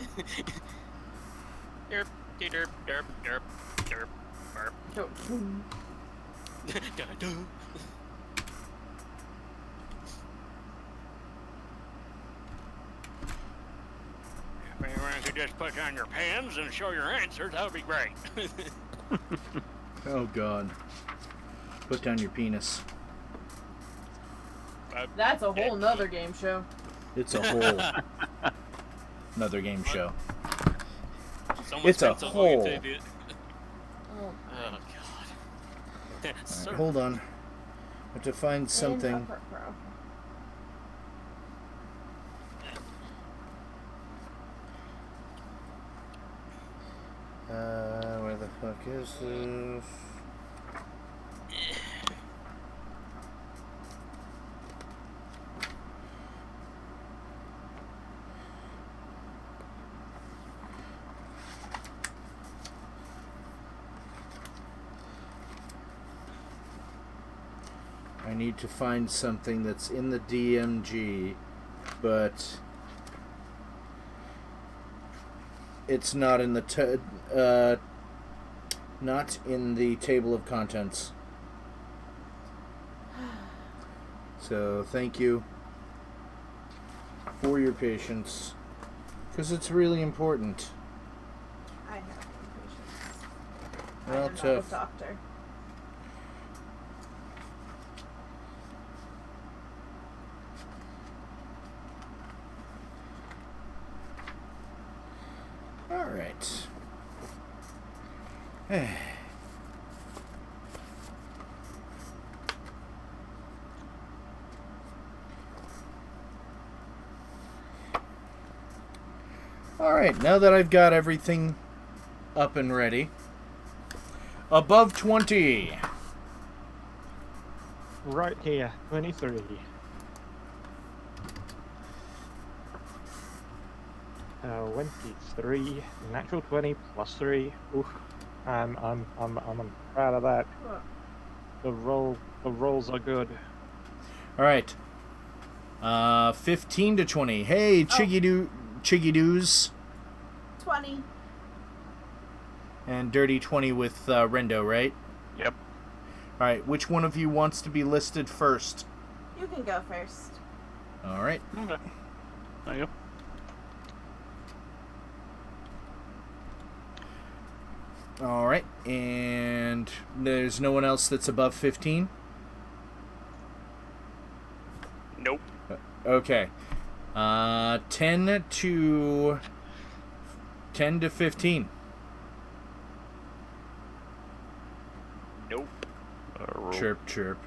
Derp, derp, derp, derp, derp, burp. Oh, boom. Dun-dun. If anyone could just put down your pens and show your answers, that would be great. Oh God. Put down your penis. That's a whole nother game show. It's a whole another game show. Someone It's a spent so long hole. to do it. Oh, Oh God. All right, hold on. I have to find something. and upper pro. Where the fuck is this? I need to find something that's in the DMG, but it's not in the not in the table of contents. So thank you for your patience, because it's really important. I have patience. Well, I am not a tough. doctor. All right. Alright, now that I've got everything up and ready. Above 20. Right here, 23. Uh, 23. Natural 20 plus 3. Oof. I'm proud of that. Well, The rolls are good. Alright. 15 to 20. Hey, Chiggy-doos. 20. And dirty 20 with Rendo, right? Yep. Alright, which one of you wants to be listed first? You can go first. Alright. Okay. There you go. Alright, and there's no one else that's above 15? Nope. Okay. 10 to 15. Nope. Roll. Chirp, chirp.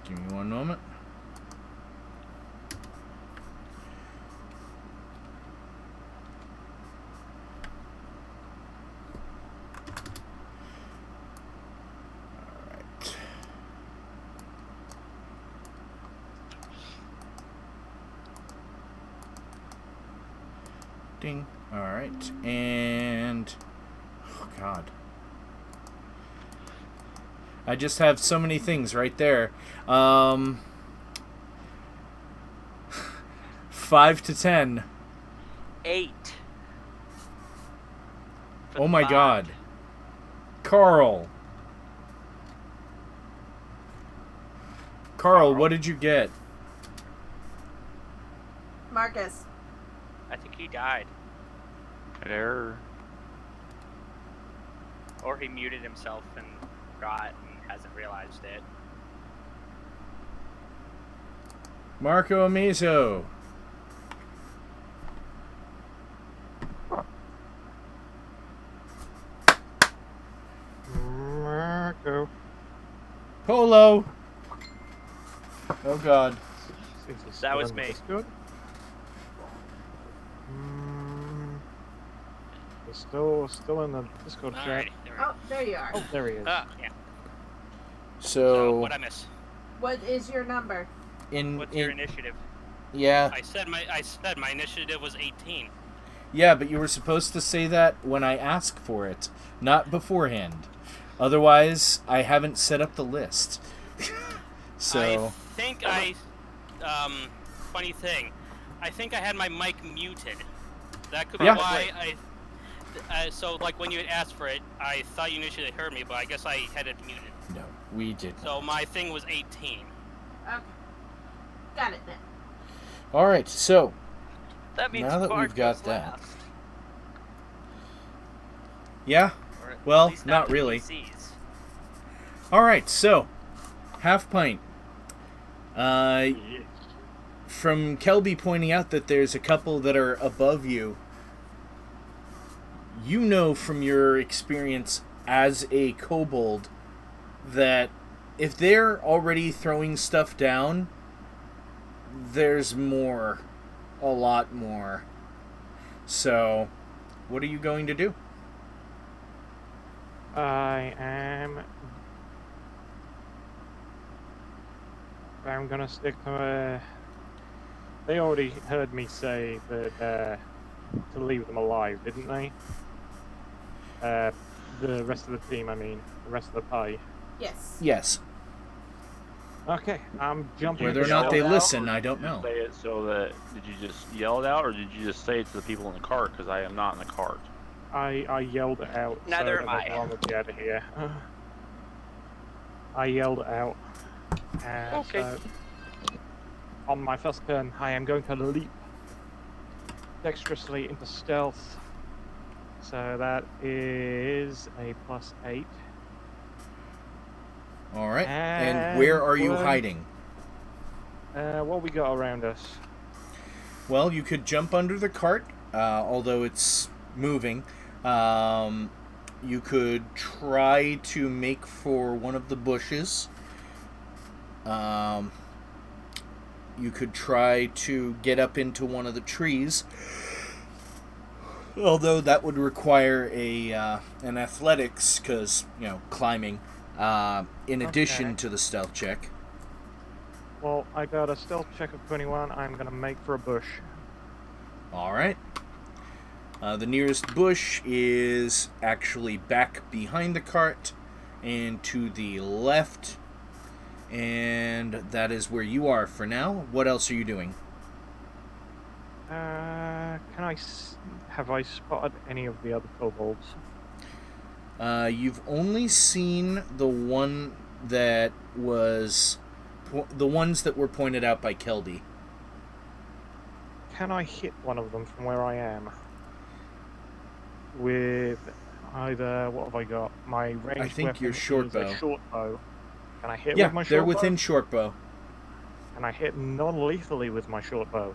Give me one moment. Alright. Ding. Alright. And... oh, God. I just have so many things right there. 5 to 10. 8. For Oh the my five. God. Carl, what did you get? Marcus. I think he died. Error. Or he muted himself and forgot and hasn't realized it. Marco Amizo. Marco. Polo. Oh God. That was me. Good. We're still in the Discord chat. Alright, there we go. Oh, there you are. Oh, there he is. Ah, yeah. So, So what'd I miss? What is your number? What's your initiative? yeah, I said my initiative was 18. yeah, but you were supposed to say that when I asked for it, not beforehand. Otherwise, I haven't set up the list. So I think funny thing, I think I had my mic muted. That could be Yeah. why so like when you had asked for it, I thought you initially heard me, but I guess I had it muted. no, we did. So my thing was 18. Okay. Got it then. All right, so That means Now that Bart we've got goes that. last. yeah. Or at Well, least not the really. PCs. All right, so half pint. Yes. From Kelby pointing out that there's a couple that are above you, you know from your experience as a kobold that if they're already throwing stuff down, there's more. A lot more. So, what are you going to do? I'm gonna stick to they already heard me say that to leave them alive, didn't they? The rest of the team, I mean, the rest of the party. Yes. Yes. Okay, I'm jumping. Whether or the not they shell. listen, I don't know. Say it so that did you just yell it out, or did you just say it to the people in the cart? Because I am not in the cart. I yelled it out. Neither so am that I. everyone would be out of here. I yelled it out. And Okay. so, on my first turn, I am going to leap dexterously into stealth. So that is a +8. All right. And where are you what- hiding? What we got around us? Well, you could jump under the cart, although it's moving. You could try to make for one of the bushes. You could try to get up into one of the trees. Although that would require an athletics, because, climbing, in addition Okay. to the stealth check. Well, I got a stealth check of 21. I'm going to make for a bush. All right. The nearest bush is actually back behind the cart and to the left. And that is where you are for now. What else are you doing? Have I spotted any of the other kobolds? You've only seen the one that was... the ones that were pointed out by Kelby. Can I hit one of them from where I am? With either, what have I got? My ranged think your weapon short is bow. a short bow. Can I hit Yeah, with my short they're bow? within short bow. Can I hit non-lethally with my short bow?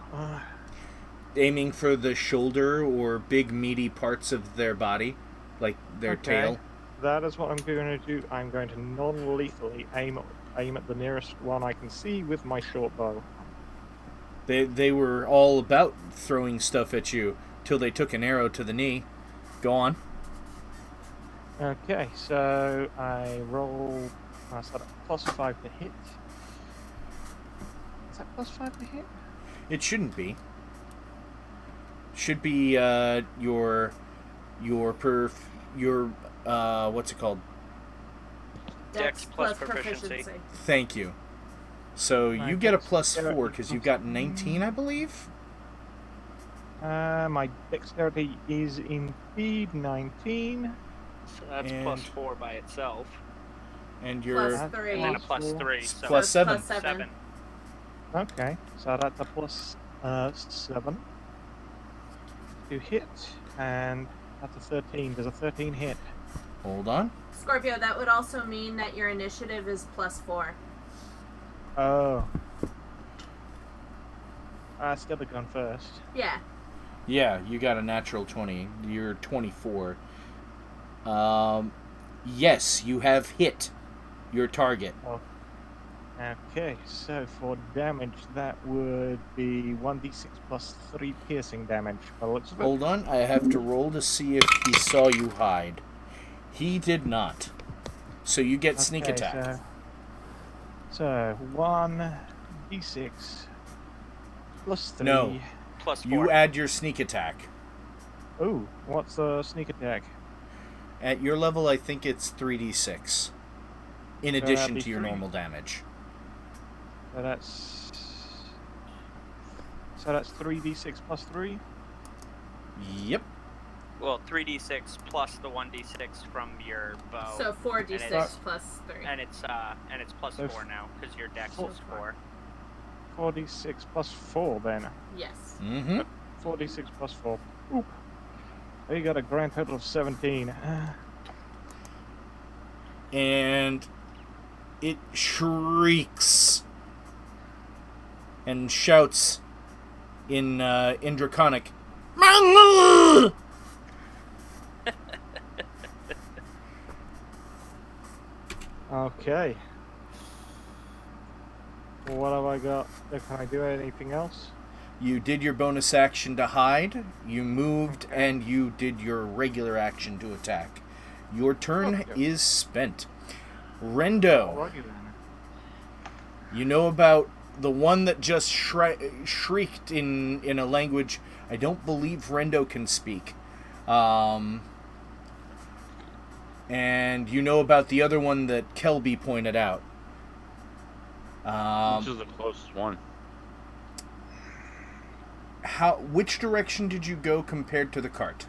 Aiming for the shoulder or big meaty parts of their body, like their Okay. tail. That is what I'm going to do. I'm going to non-lethally aim at the nearest one I can see with my short bow. They were all about throwing stuff at you till they took an arrow to the knee. Go on. Okay, so I roll. I start at +5 to hit. Is that +5 to hit? It shouldn't be. Should be your what's it called? Dex plus proficiency. Thank you. So My you get a dexterity +4 because you've got 19, I believe. My dexterity is indeed 19. So that's And- +4 by itself. And you're Plus 3. And then a +3. It's So plus it's 7. 7. Okay, so that's a +7 to hit, and that's a 13. Does a 13 hit? Hold on. Scorpio, that would also mean that your initiative is +4. Oh. I still have gone first. Yeah. Yeah, you got a natural 20. You're 24. Yes, you have hit your target. Okay, so for damage, that would be 1d6 plus 3 piercing damage. Well, it's Hold on, I have to roll to see if he saw you hide. He did not. So you get sneak attack. So 1d6 plus 3. No. +4. You add your sneak attack. Ooh, what's the sneak attack? At your level, I think it's 3d6. In addition be to your 3. normal damage. So that's 3d6 plus 3? Yep. Well, 3d6 plus the 1d6 from your bow. So 4d6 it's- plus 3. and it's +4 now because your dex Four. is 4. 4d6 plus 4 then. Yes. Mm-hmm. 4d6 plus 4. Oop. So you got a grand total of 17. And it shrieks and shouts in Draconic. Okay. What have I got? Can I do anything else? You did your bonus action to hide, you moved, and you did your regular action to attack. Your turn Okay. is spent. Rendo, Alrighty then. you know about the one that just shrieked in a language I don't believe Rendo can speak. And you know about the other one that Kelby pointed out. Which is the closest one? Which direction did you go compared to the cart?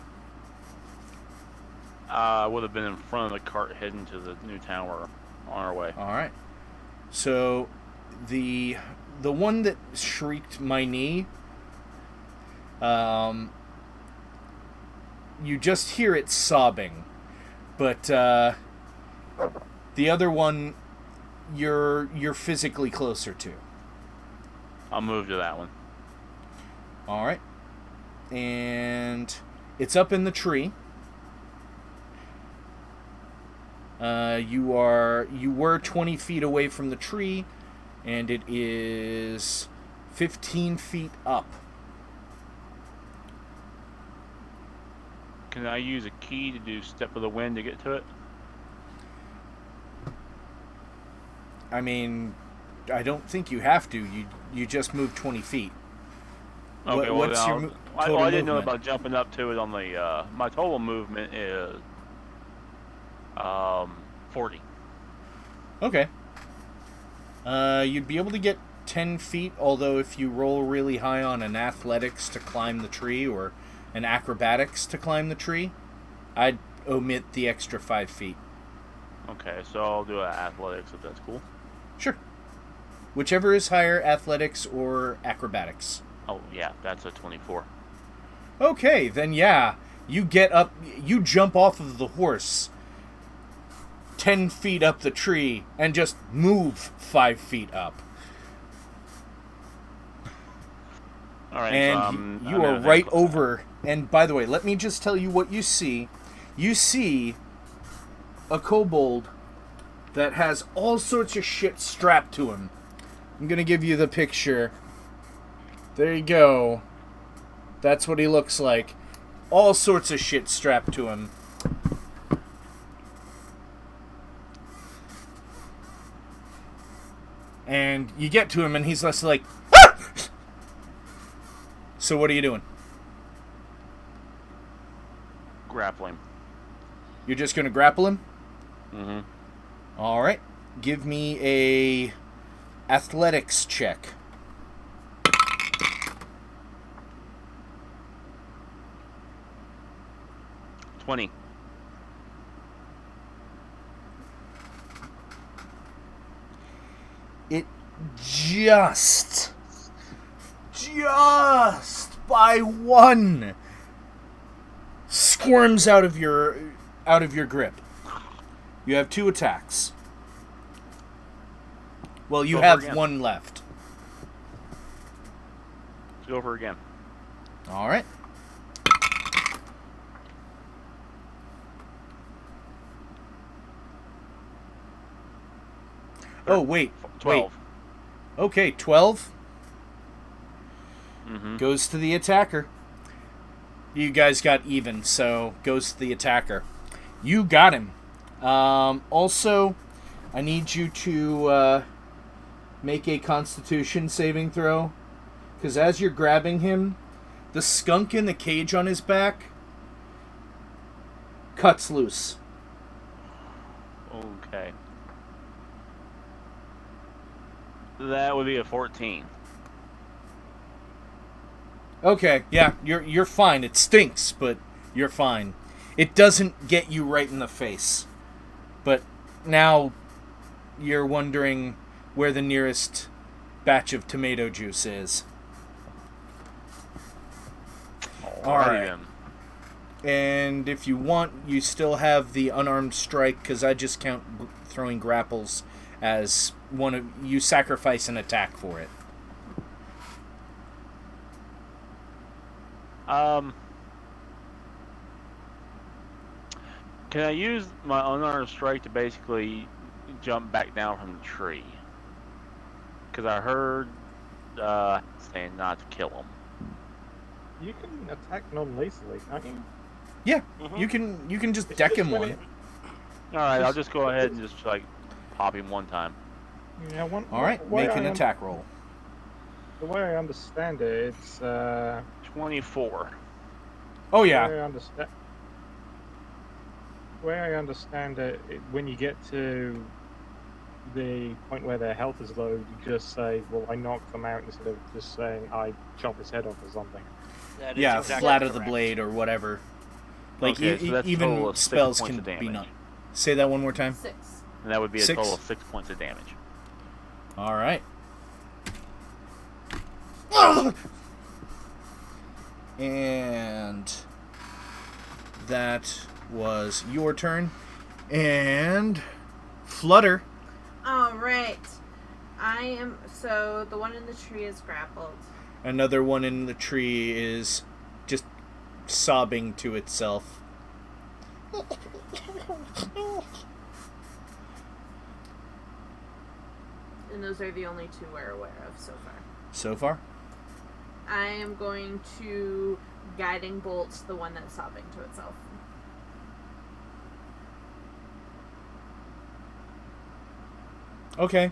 would have been in front of the cart heading to the new tower on our way. All right. So, the one that shrieked my knee, you just hear it sobbing, but the other one, you're physically closer to. I'll move to that one. All right. And it's up in the tree. You were 20 feet away from the tree, and it is 15 feet up. Can I use a key to do Step of the Wind to get to it? I mean, I don't think you have to. You just moved 20 feet. Okay, What's your total I didn't know movement? about jumping up to it on the. My total movement is 40. Okay. You'd be able to get 10 feet, although if you roll really high on an athletics to climb the tree or an acrobatics to climb the tree, I'd omit the extra 5 feet. Okay, so I'll do athletics if that's cool. Sure. Whichever is higher, athletics or acrobatics. Oh yeah, that's a 24. Okay, then yeah. You get up, you jump off of the horse 10 feet up the tree and just move 5 feet up. All right, And so you are right over. And by the way, let me just tell you what you see. You see a kobold that has all sorts of shit strapped to him. I'm going to give you the picture. There you go. That's what he looks like. All sorts of shit strapped to him. And you get to him and he's less like, ah! So what are you doing? Grappling. You're just going to grapple him? Mm-hmm. All right. Give me a athletics check. $20. It just by one squirms out of your grip. You have 2 attacks. Well, you Go for have again. 1 left. Let's go over again. All right. Oh, wait. 12. Wait. Okay, 12 Mm-hmm. goes to the attacker. You guys got even, so goes to the attacker. You got him. Also, I need you to make a Constitution saving throw. Because as you're grabbing him, the skunk in the cage on his back cuts loose. Okay. That would be a 14. Okay, yeah, you're fine. It stinks, but you're fine. It doesn't get you right in the face. But now you're wondering where the nearest batch of tomato juice is. All right. Then. And if you want, you still have the unarmed strike, because I just count throwing grapples as one of you sacrifice an attack for it. Can I use my unarmed strike to basically jump back down from the tree? Because I heard saying not to kill him. You can attack non-lethally, can't you? Yeah, Mhm. you can just It's deck just him when one. it- All right, I'll just go ahead and just like pop him one time. Yeah, All right, make an attack roll. The way I understand it, it's 24. Oh the yeah, way I understand it, when you get to the point where their health is low, you just say, "Well, I knocked them out," instead of just saying, "I chop his head off" or something. That is yeah, exactly flat of the correct. blade or whatever. Like Okay, so that's a total even of 6 spells points can of be damage. not. Say that one more time. 6. And that would be a 6? total of 6 points of damage. All right. And that was your turn. And Flutter. All right. So the one in the tree is grappled. Another one in the tree is just sobbing to itself. And those are the only 2 we're aware of so far. So far? I am going to guiding bolt the one that's sobbing to itself. Okay.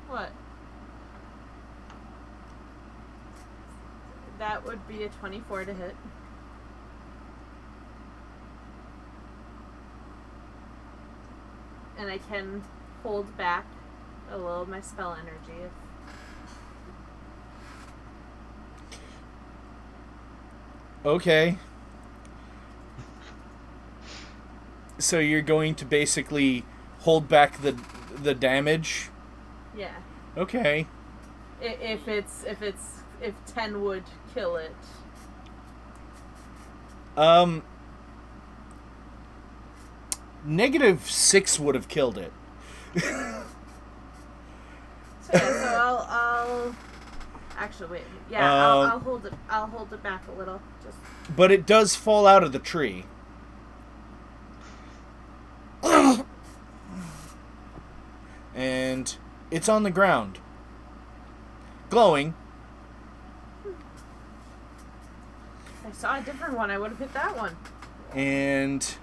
What? That would be a 24 to hit. And I can hold back a little of my spell energy if... Okay. So you're going to basically hold back the damage? Yeah. Okay. If 10 would kill it. -6 would have killed it. So yeah, so I'll actually wait. Yeah, I'll hold it. I'll hold it back a little. Just. But it does fall out of the tree. And it's on the ground. Glowing. I saw a different one. I would have hit that one. And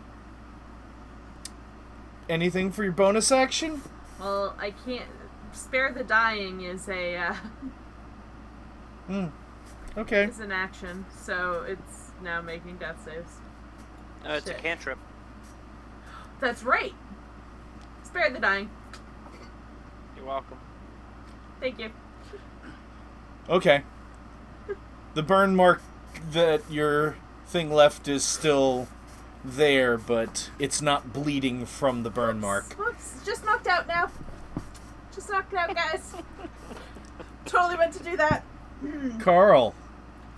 anything for your bonus action? Well, I can't. Spare the dying is a Okay. is an action, so it's now making death saves. No, it's Shit. a cantrip. That's right. Spare the dying. You're welcome. Thank you. Okay. The burn mark that your thing left is still there, but it's not bleeding from the burn mark. Whoops. Just knocked out now. Just knocked out, guys. Totally meant to do that. Carl.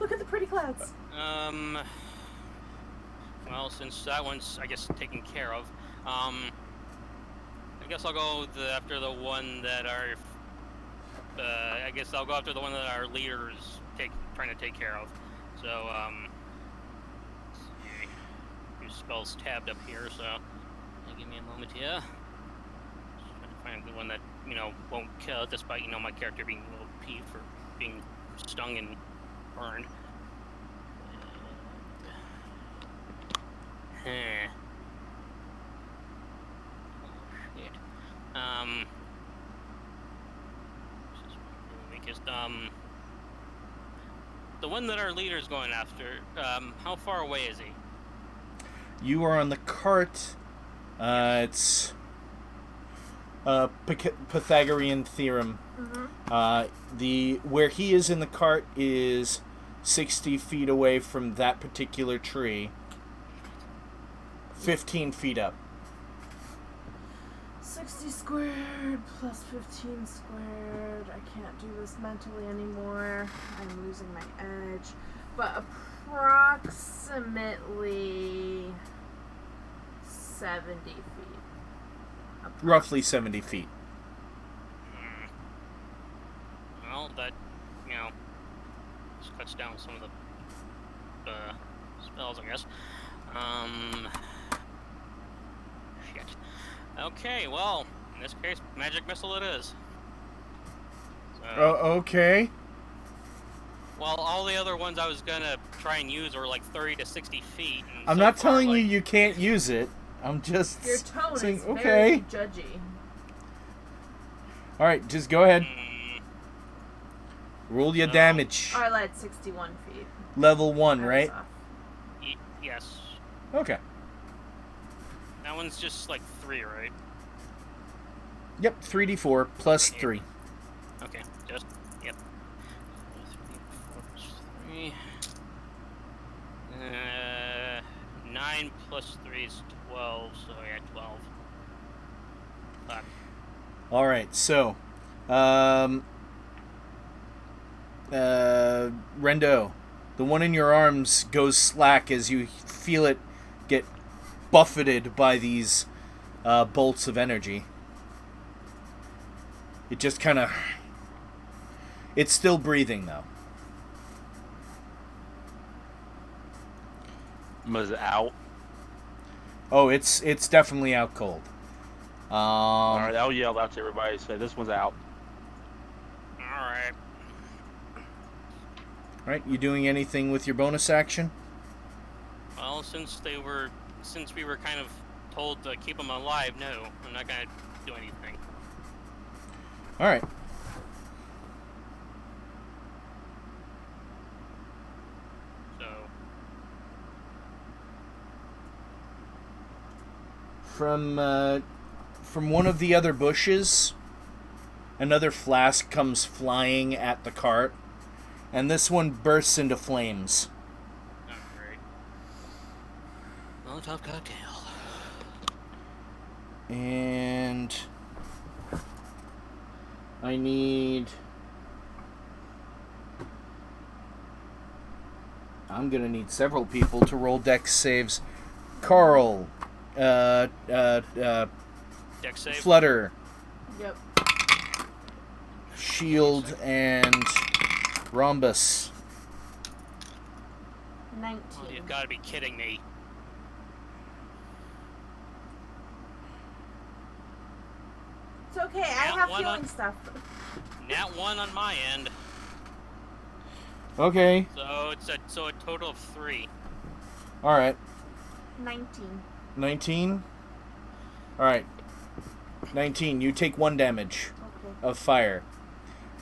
Look at the pretty clouds. Well, since that one's, I guess, taken care of, I guess I'll go after the one that our, I guess I'll go after the one that our leaders trying to take care of. So, let's see. Your spells tabbed up here, so give me a moment here. Just trying to find the one that, won't kill, despite, my character being a little peeved for being stung and burned. Oh, shit. Because, the one that our leader's going after, how far away is he? You are on the cart. It's Pythagorean theorem. Mm-hmm. Where he is in the cart is 60 feet away from that particular tree. 15 feet up. 60 squared plus 15 squared. I can't do this mentally anymore. I'm losing my edge. But approximately 70 feet. Roughly 70 feet. Well, that, just cuts down some of the spells, I guess. Shit. Okay, well, in this case, magic missile it is. So, Okay. well, all the other ones I was gonna try and use were like 30 to 60 feet. And I'm so not far, telling like, you can't use it. I'm just Your tone saying, is okay. very judgy. Alright, just go ahead. mm, Roll your No. damage. Oh, I lied 61 feet. Level 1, I was right? off. yes. Okay. That one's just like 3, right? Yep, 3d4 plus 3. Okay, just, yep. 3, 4 plus 3. 9 plus 3 is 12, so I got 12. Fuck. All right, so, Rendo, the one in your arms goes slack as you feel it get buffeted by these bolts of energy. It just kind of... It's still breathing, though. Was it out? Oh, it's definitely out cold. Alright, I'll yell out to everybody, say this one's out. Alright. Alright, you doing anything with your bonus action? Well, since we were kind of told to keep them alive, no, I'm not gonna do anything. Alright. So, From one of the other bushes, another flask comes flying at the cart, and this one bursts into flames. alright. Molotov cocktail. And I need... I'm gonna need several people to roll dex saves. Carl, Dex save. Flutter, Yep. Shield, and Rhombus. 19. Oh, you've got to be kidding me. It's okay. I Yeah, have why healing not? stuff. Nat 1 on my end. Okay, So it's a total of 3. alright. 19. 19? Alright. 19, you take 1 damage Okay. of fire.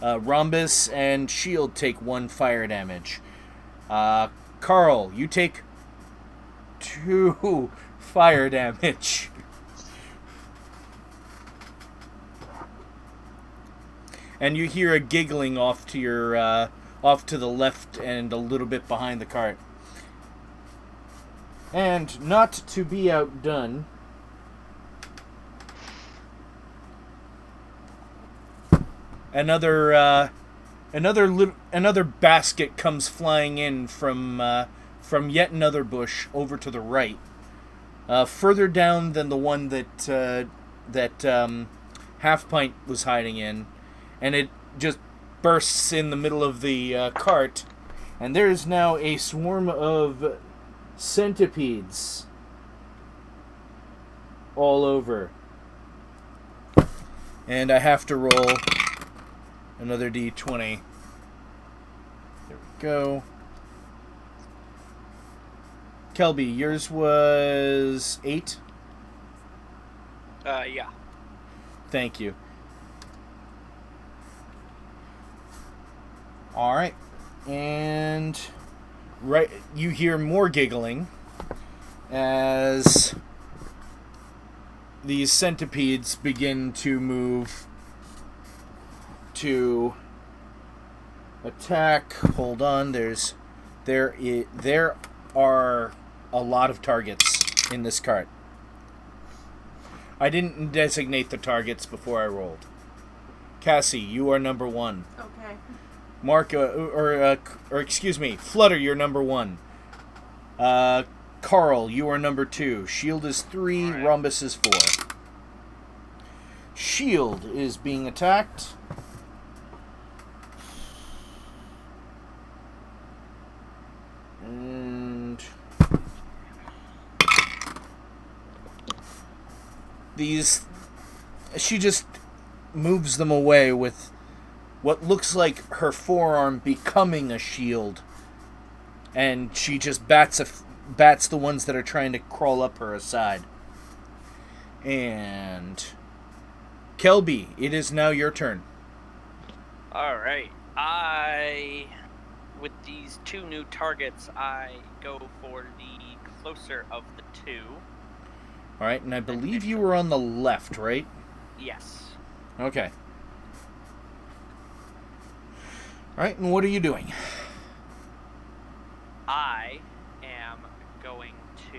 Rhombus and Shield take 1 fire damage. Carl, you take 2 fire damage. And you hear a giggling off to your off to the left and a little bit behind the cart. And not to be outdone, another basket comes flying in from yet another bush over to the right, further down than the one that Half Pint was hiding in, and it just bursts in the middle of the cart, and there is now a swarm of centipedes all over. And I have to roll another d20. There we go. Kelby, yours was 8? Yeah. Thank you. Alright. And right, you hear more giggling as these centipedes begin to move to attack. Hold on, there are a lot of targets in this cart. I didn't designate the targets before I rolled. Cassie, you are number 1. Okay. Mark, or excuse me, Flutter, you're number 1. Carl, you are number 2. Shield is 3. Right. Rhombus is 4. Shield is being attacked. And she just moves them away with what looks like her forearm becoming a shield, and she just bats the ones that are trying to crawl up her aside. And Kelby, it is now your turn. Alright. With these 2 new targets, I go for the closer of the 2. All right, and I believe you were on the left, right? Yes. Okay. All right, and what are you doing? I am going to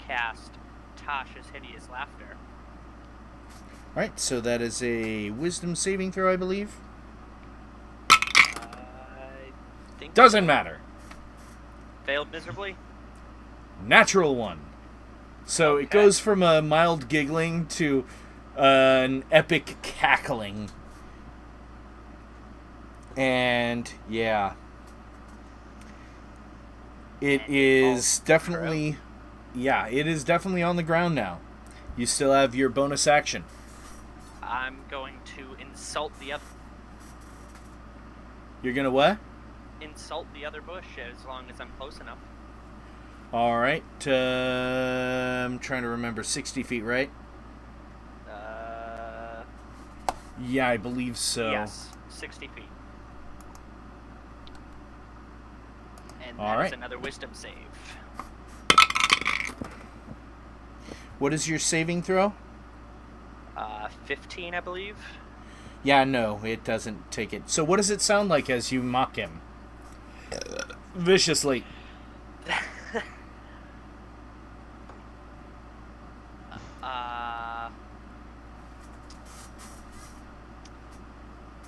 cast Tasha's Hideous Laughter. Alright, so that is a wisdom saving throw, I believe. I think Doesn't matter. failed miserably. Natural one. So it Okay. goes from a mild giggling to an epic cackling. And yeah. It And it is falls definitely... Yeah, it is definitely on the ground now. You still have your bonus action. I'm going to insult the other bush as long as I'm close enough. Alright. I'm trying to remember. 60 feet, right? Yeah, I believe so. Yes, 60 feet. And All that's right. another wisdom save. What is your saving throw? 15, I believe. Yeah, no, it doesn't take it. So what does it sound like as you mock him? Viciously.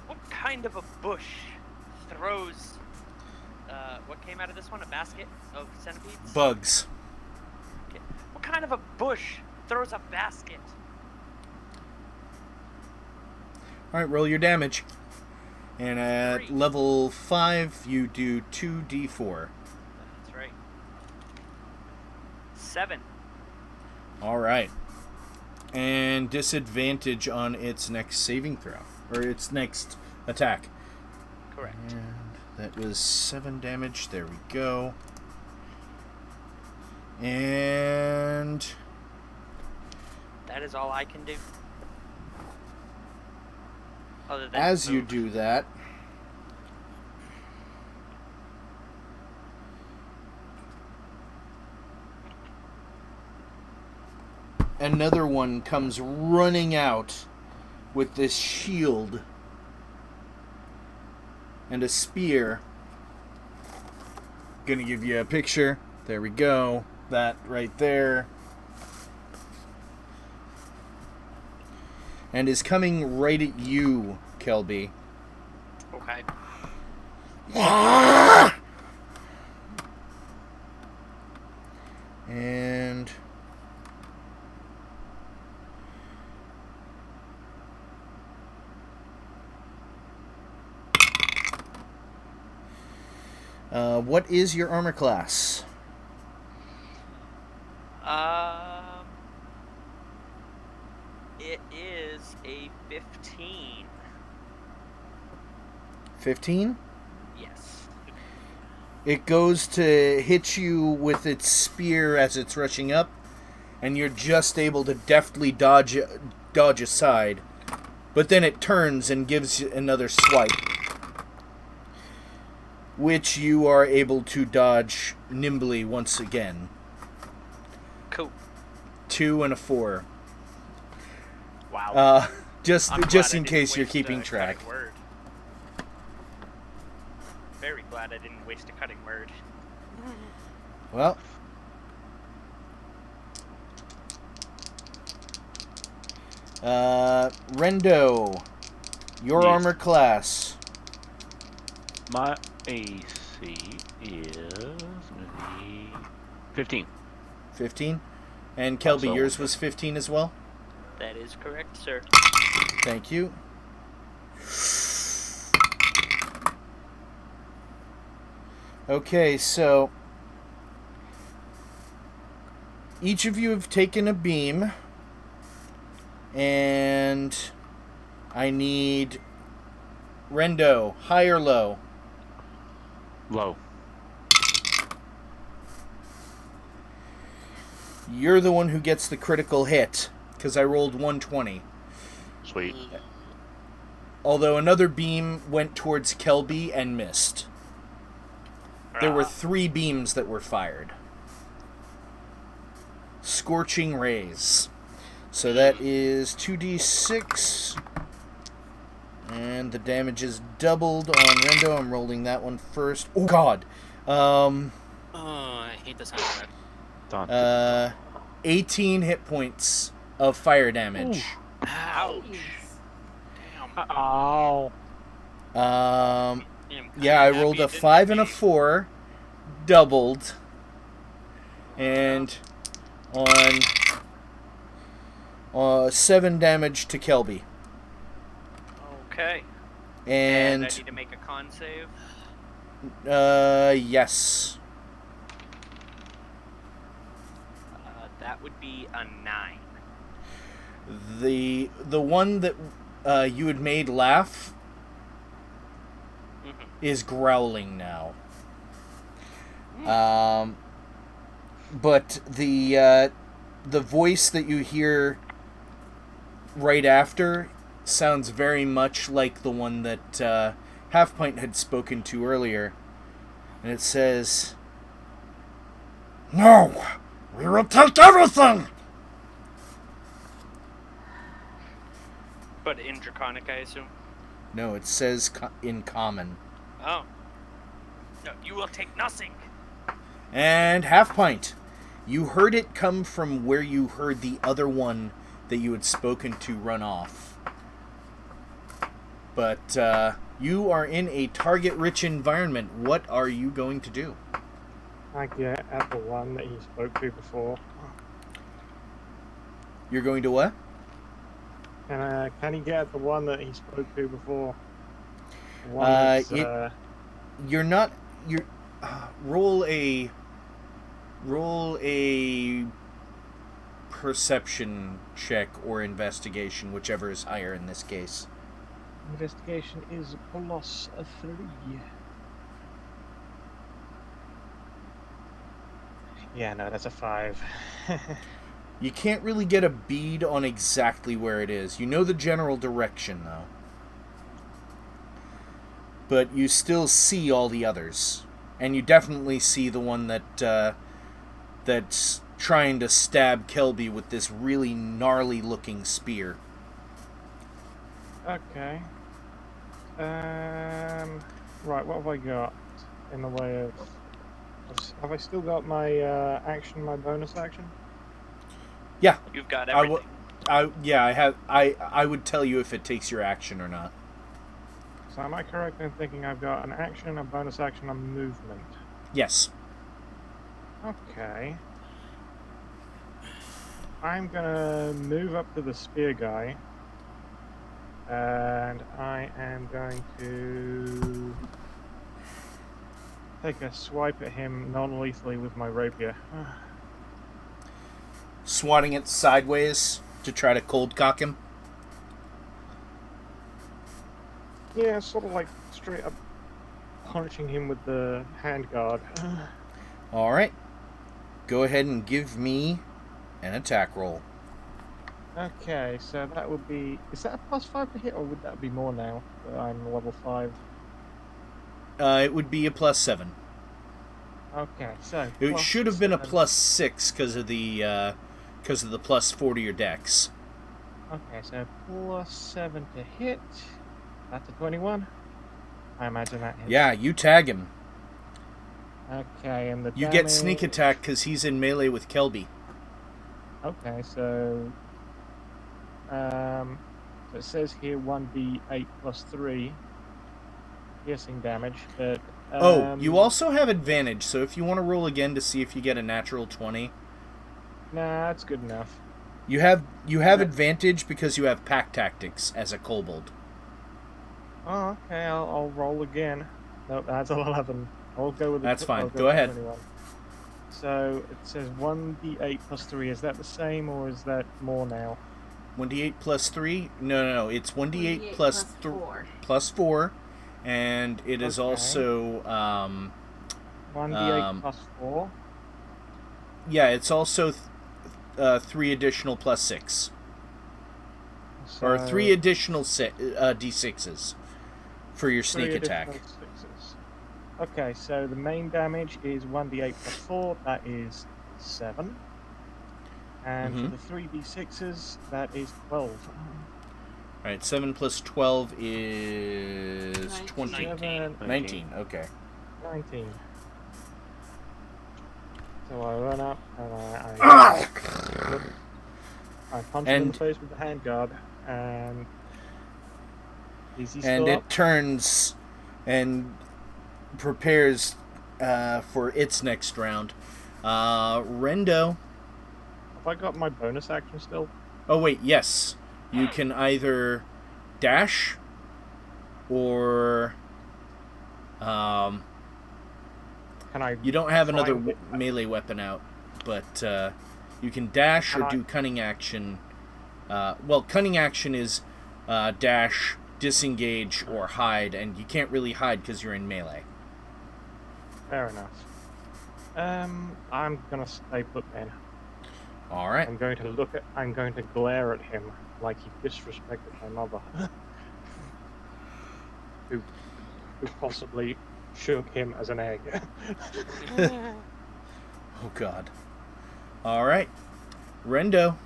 What kind of a bush throws... what came out of this one? A basket of centipedes? Bugs. Okay. What kind of a bush throws a basket? Alright, roll your damage. And at 3. level 5, you do 2d4. That's right. 7. Alright. And disadvantage on its next saving throw. Or its next attack. Correct. And that was 7 damage. There we go. And... That is all I can do. Other than as you move. do that... another one comes running out with this shield and a spear. Gonna give you a picture. There we go. That right there. And is coming right at you, Kelby. Okay. And... what is your armor class? It is a 15. 15? Yes. It goes to hit you with its spear as it's rushing up, and you're just able to deftly dodge aside. But then it turns and gives you another swipe, which you are able to dodge nimbly once again. Cool. 2 and a 4. Wow. Just I'm glad in I didn't case you're waste keeping a track. cutting word. Very glad I didn't waste a cutting word. Well, Rendo, your Yes. armor class. My AC is 15. 15. And Kelby, Also- yours was 15 as well? That is correct, sir. Thank you. Okay, so each of you have taken a beam, and I need Rendo, high or low? Low. You're the one who gets the critical hit, because I rolled 120. Sweet. Although another beam went towards Kelby and missed. There were 3 beams that were fired. Scorching rays. So that is 2d6. And the damage is doubled on Rendo. I'm rolling that one first. Oh, God. Oh, I hate this sound of it. Dun, Uh, 18 hit points of fire damage. Ouch. Damn. Oh. Damn, Yeah, I kinda rolled happy a it didn't 5 hit and a me. 4, doubled, and on 7 damage to Kelby. Okay. And I And need to make a con save. yes. That would be a 9. The one that you had made laugh Mhm. is growling now. But the voice that you hear right after sounds very much like the one that Half Pint had spoken to earlier, and it says, "No, we will take everything." But in Draconic, I assume? No, it says in common. Oh. No, you will take nothing. And Half Pint, you heard it come from where you heard the other one that you had spoken to run off. But you are in a target-rich environment. What are you going to do? I get at the one that he spoke to before. You're going to what? Can he get at the one that he spoke to before? The one that's, You're not. You're roll a perception check or investigation, whichever is higher in this case. Investigation is plus a 3. Yeah, no, that's a 5. You can't really get a bead on exactly where it is. You know the general direction, though. But you still see all the others. And you definitely see the one that that's trying to stab Kelby with this really gnarly-looking spear. Okay. Right, what have I got in the way of... Have I still got my action, my bonus action? Yeah. You've got everything. I have. I would tell you if it takes your action or not. So am I correct in thinking I've got an action, a bonus action, and movement? Yes. Okay. I'm gonna move up to the spear guy. And I am going to take a swipe at him non-lethally with my rapier. Swatting it sideways to try to cold cock him. Yeah, sort of like straight up punching him with the hand guard. All right. Go ahead and give me an attack roll. Okay, so that would be... Is that a +5 to hit, or would that be more now that I'm level 5? It would be a +7. Okay, so... It should have been a +7. +6 because of the +4 to your dex. Okay, so +7 to hit. That's a 21. I imagine that hits. Yeah, you tag him. Okay, and the You damage... get sneak attack because he's in melee with Kelby. Okay, so... so it says here 1d8 plus 3 piercing damage, but... You also have advantage, so if you want to roll again to see if you get a natural 20... Nah, that's good enough. You have advantage because you have pack tactics as a kobold. Oh, okay, I'll roll again. Nope, that's 11. I'll go with the... That's fine. I'll Go with ahead. 21. So it says 1d8 plus 3. Is that the same, or is that more now? 1d8 plus 3? No. It's 1d8 plus 4. plus 4, and it is Okay. also 1d8 plus 4. yeah, it's also 3 additional plus 6, So or 3 additional d6s for your 3 sneak attack. additional 6s. Okay, so the main damage is 1d8 plus 4. That is 7. And for Mhm. the 3d6s, that is 12. All right, 7 plus 12 is 20. 19. Okay. 19. So I run up and I I punch him in And- the face with the handguard, and is he And still it up? turns and prepares for its next round. Rendo. Have I got my bonus action still? Oh wait, yes. You can either dash or Can I? you don't have try another and hit- melee weapon out, but you can dash or Can I- do cunning action. Well, cunning action is dash, disengage, or hide, and you can't really hide because you're in melee. Fair enough. I'm gonna stay put then. All right. I'm going to glare at him like he disrespected my mother. who possibly shook him as an egg. Oh God. All right, Rendo.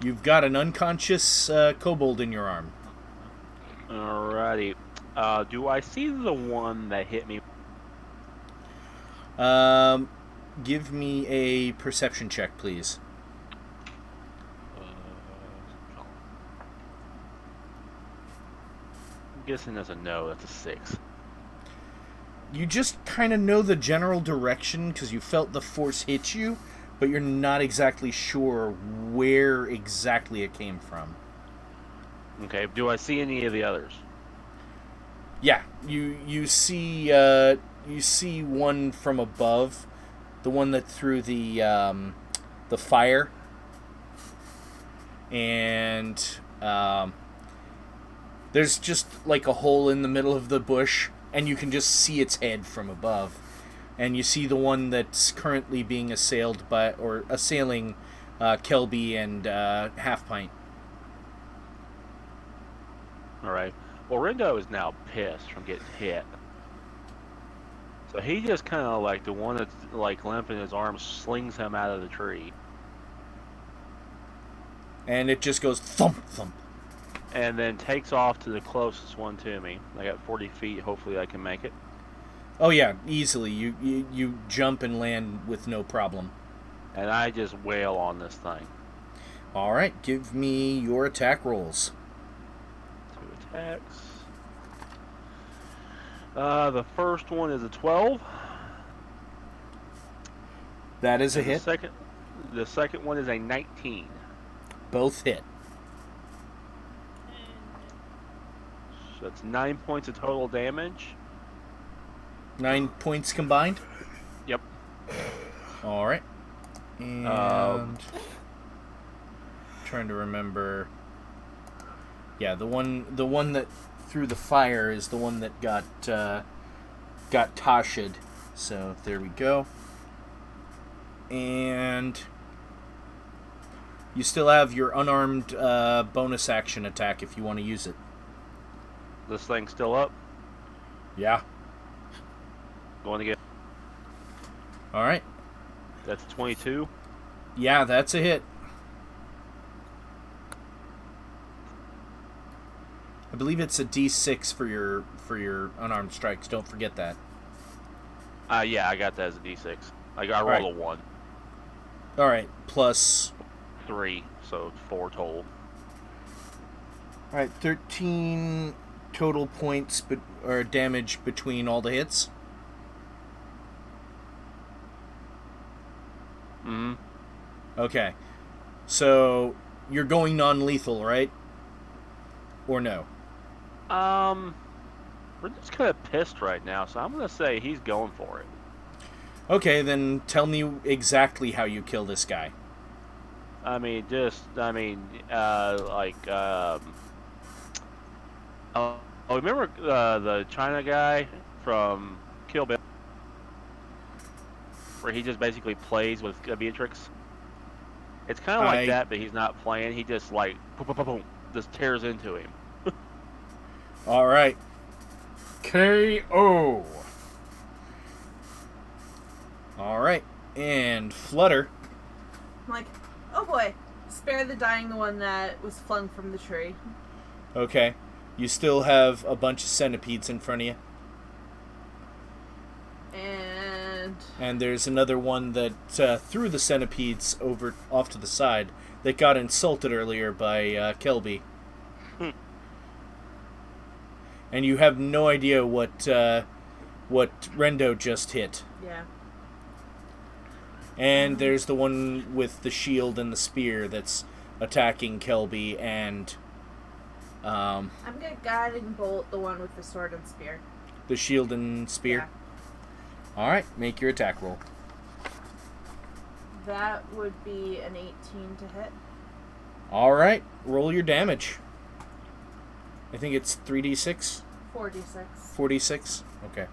You've got an unconscious kobold in your arm. Alrighty. Do I see the one that hit me? Give me a perception check, please. I'm guessing that's a no. That's a 6. You just kind of know the general direction because you felt the force hit you, but you're not exactly sure where exactly it came from. Okay. Do I see any of the others? Yeah, you see one from above, the one that threw the fire, and there's just like a hole in the middle of the bush, and you can just see its head from above. And you see the one that's currently being assailed by, or assailing, Kelby and Half Pint. All right. Well, Rendo is now pissed from getting hit. So he just kind of like the one that's like limp in his arm slings him out of the tree. And it just goes thump, thump. And then takes off to the closest one to me. I got 40 feet. Hopefully I can make it. Oh yeah, easily. You jump and land with no problem. And I just wail on this thing. All right, give me your attack rolls. 2 attacks. The first one is a 12. That is a And hit. The second one is a 19. Both hit. So that's 9 points of total damage. 9 points combined. Yep. All right. And trying to remember. Yeah, the one that threw the fire is the one that got Tashed. So there we go. And you still have your unarmed bonus action attack if you want to use it. This thing's still up. Yeah. Going to get. All right. That's 22. Yeah, that's a hit. I believe it's a D6 for your unarmed strikes. Don't forget that. Yeah, I got that as a D6. I rolled Right. a 1. All right, plus 3, so 4 total. all right, 13 total points or damage between all the hits. Mm-hmm. Okay. So you're going non-lethal, right? Or no? We're just kind of pissed right now, so I'm gonna say he's going for it. Okay, then tell me exactly how you kill this guy. Remember the China guy from Kill Bill, where he just basically plays with Beatrix? It's kind of like that, but he's not playing. He just like boom, boom, boom, boom, just tears into him. All right. KO. All right, and Flutter. I'm like, oh boy, spare the dying the one that was flung from the tree. Okay. You still have a bunch of centipedes in front of you. And happened. And there's another one that threw the centipedes over off to the side that got insulted earlier by Kelby. And you have no idea what Rendo just hit. Yeah. And there's the one with the shield and the spear that's attacking Kelby and I'm gonna guiding bolt the one with the sword and spear. the shield and spear. Yeah. Alright, make your attack roll. That would be an 18 to hit. Alright, roll your damage. I think it's 3d6? 4d6. 46? Okay.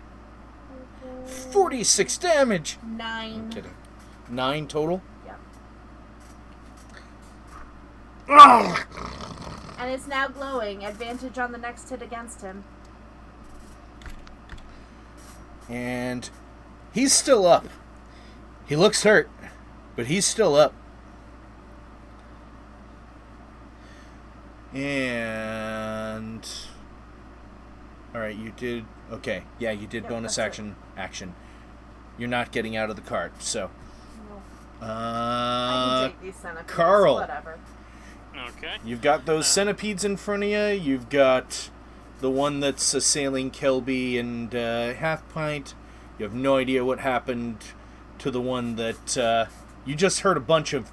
46 damage! 9. I'm kidding. 9 total? Yep. Ugh! And it's now glowing. Advantage on the next hit against him. And he's still up. He looks hurt, but he's still up. And alright, you did okay. Yeah, you did Yep, bonus that's action. You're not getting out of the cart, so No. I can take these centipedes. Carl. Whatever. Okay. you've got those centipedes in front of you. You've got the one that's assailing Kelby and Half Pint. You have no idea what happened to the one that you just heard a bunch of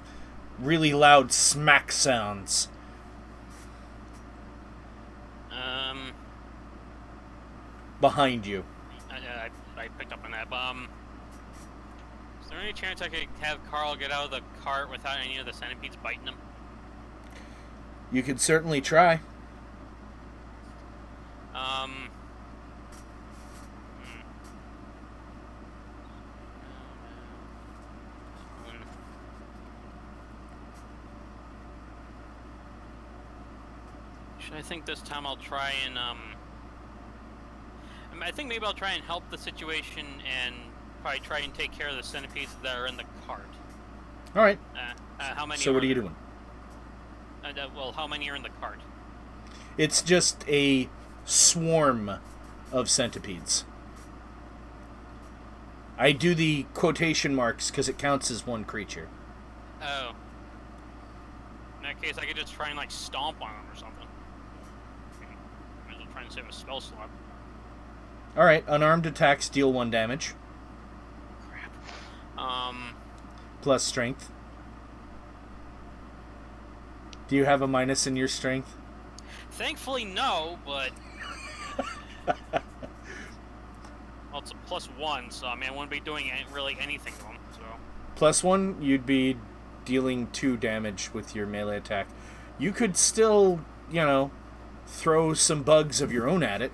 really loud smack sounds. Behind you. I picked up on that. Is there any chance I could have Carl get out of the cart without any of the centipedes biting him? You could certainly try. I think this time I'll try and I think maybe I'll try and help the situation and probably try and take care of the centipedes that are in the cart. All right. How many? So what are you doing? Well, how many are in the cart? It's just a swarm of centipedes. I do the quotation marks because it counts as one creature. Oh. In that case, I could just try and like stomp on them or something. Might as well try and save a spell slot. Alright, unarmed attacks deal 1 damage. Crap. Plus strength. Do you have a minus in your strength? Thankfully, no, but well, it's a +1, so I mean, I wouldn't be doing really anything to them. So +1, you'd be dealing 2 damage with your melee attack. You could still, throw some bugs of your own at it.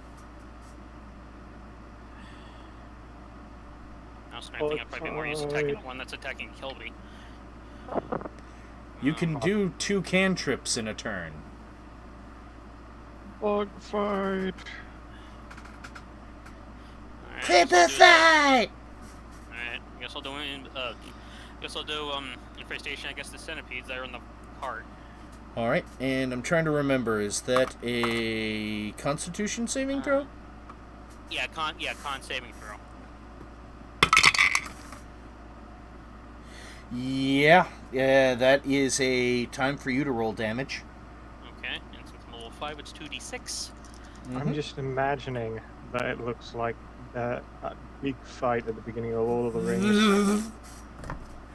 I think I'd probably be more used to attacking the one that's attacking Kilby. You can do 2 cantrips in a turn. Bug fight. Petrified! Alright, guess I'll do infestation against the centipedes that are in the cart. Alright, and I'm trying to remember, is that a Constitution saving throw? Yeah, con saving throw. Yeah, that is a time for you to roll damage. Okay, and since I'm level 5, it's 2d6. I'm just imagining that it looks like that big fight at the beginning of Lord of the Rings,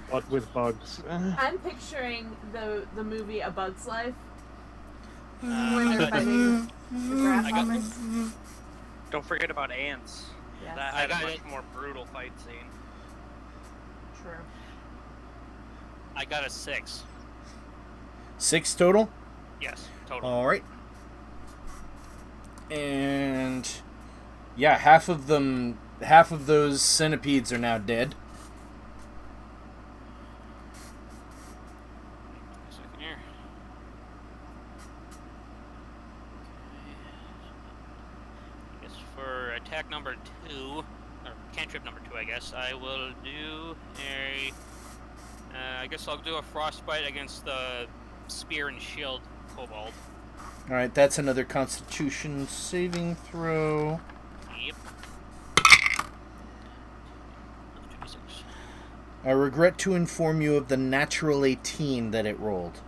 but with bugs. I'm picturing the movie A Bug's Life, where they're fighting the grasshoppers. Don't forget about ants. Yes. That I had a got much it. more brutal fight scene. True. I got a 6. 6 total? Yes, total. Alright. And yeah, half of those centipedes are now dead. A second here. I guess for attack number 2, or cantrip number 2, I guess, I will do a... I guess I'll do a frostbite against the spear and shield kobold. Alright, that's another Constitution saving throw. Yep. 2d6 I regret to inform you of the natural 18 that it rolled,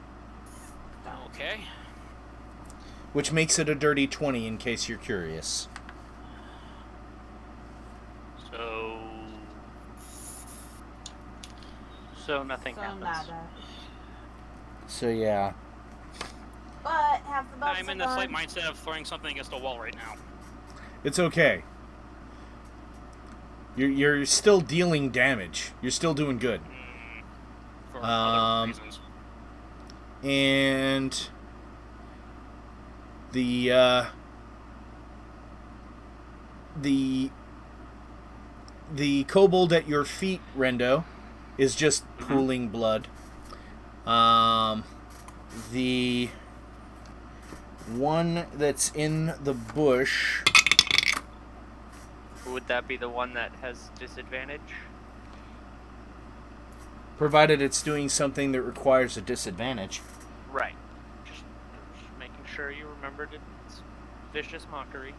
Okay. which makes it a dirty 20 in case you're curious. So nothing So happens. nada. So yeah. But half the buffs I'm in are the slight gone. mindset of throwing something against a wall right now. It's okay. You're still dealing damage. You're still doing good. For other reasons. And the kobold at your feet, Rendo, is just pooling blood. The one that's in the bush. Would that be the one that has disadvantage? Provided it's doing something that requires a disadvantage. Right. Just making sure you remembered its vicious mockery.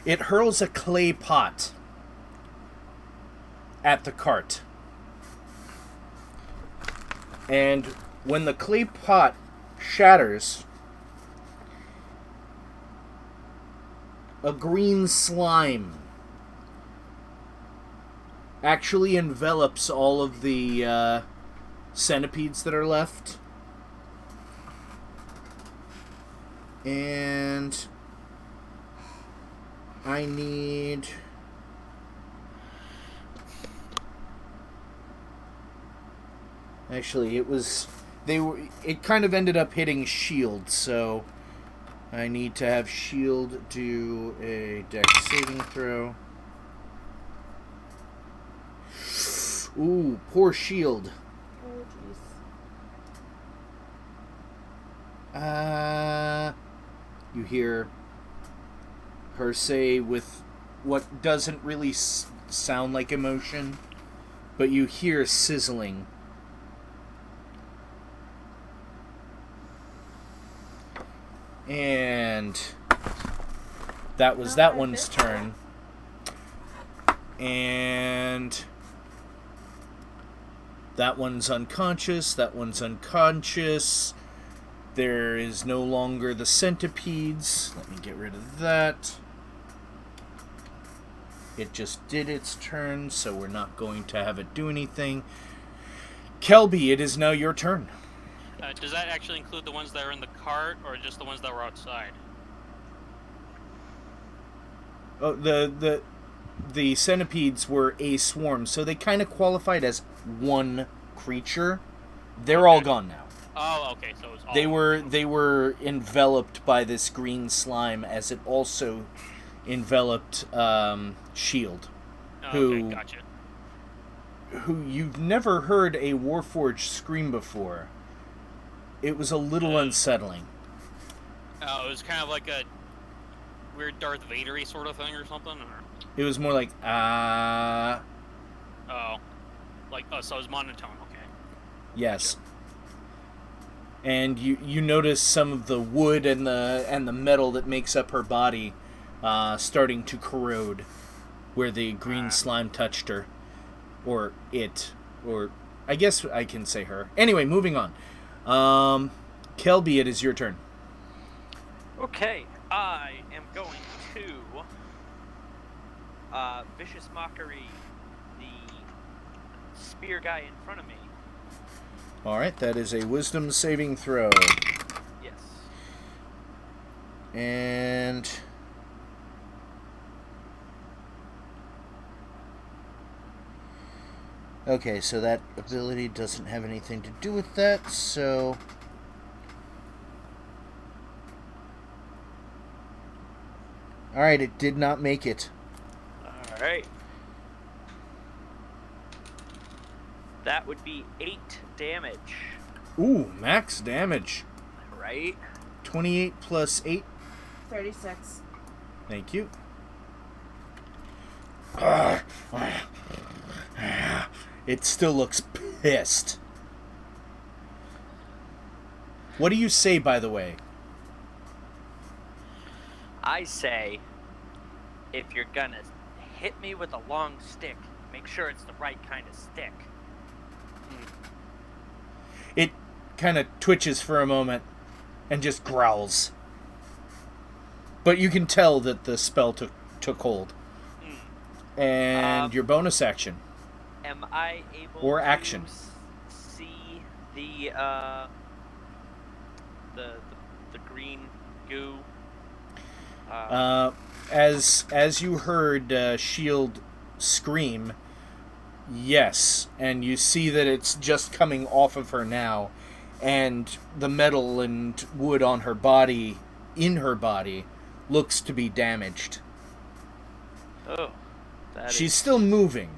It hurls a clay pot at the cart. And when the clay pot shatters, a green slime actually envelops all of the centipedes that are left. And I need... Actually, it kind of ended up hitting shield, so I need to have shield do a dex saving throw. Ooh, poor shield. Oh, jeez. You hear her say with what doesn't really sound like emotion, but you hear sizzling. And that was that one's turn. And that one's unconscious. That one's unconscious. There is no longer the centipedes. Let me get rid of that. It just did its turn, so we're not going to have it do anything. Kelby, it is now your turn. Does that actually include the ones that are in the cart, or just the ones that were outside? Oh, the centipedes were a swarm, so they kind of qualified as one creature. They're all gone now. Oh, okay. So it's all They were enveloped by this green slime, as it also enveloped Shield, Okay, gotcha. who you've never heard a Warforged scream before. It was a little unsettling. Oh, it was kind of like a weird Darth Vader-y sort of thing or something? Or? It was more like, Oh. Like, so it was monotone, okay. yes. And you notice some of the wood and the metal that makes up her body starting to corrode where the green slime touched her. Or it. Or I guess I can say her. Anyway, moving on. Kelby, it is your turn. Okay, I am going to Vicious Mockery the spear guy in front of me. Alright, that is a wisdom saving throw. Yes. And... okay, so that ability doesn't have anything to do with that, so... alright, it did not make it. Alright. That would be 8 damage. Ooh, max damage. Right? 28 plus 8. 36. Thank you. It still looks pissed. What do you say, by the way? I say, if you're gonna hit me with a long stick, make sure it's the right kind of stick. It kind of twitches for a moment and just growls. But you can tell that the spell took hold. And your bonus action. Am I able or action. to see the green goo? As you heard Shield scream, yes, and you see that it's just coming off of her now, and the metal and wood on her body, looks to be damaged. Oh, She's still moving.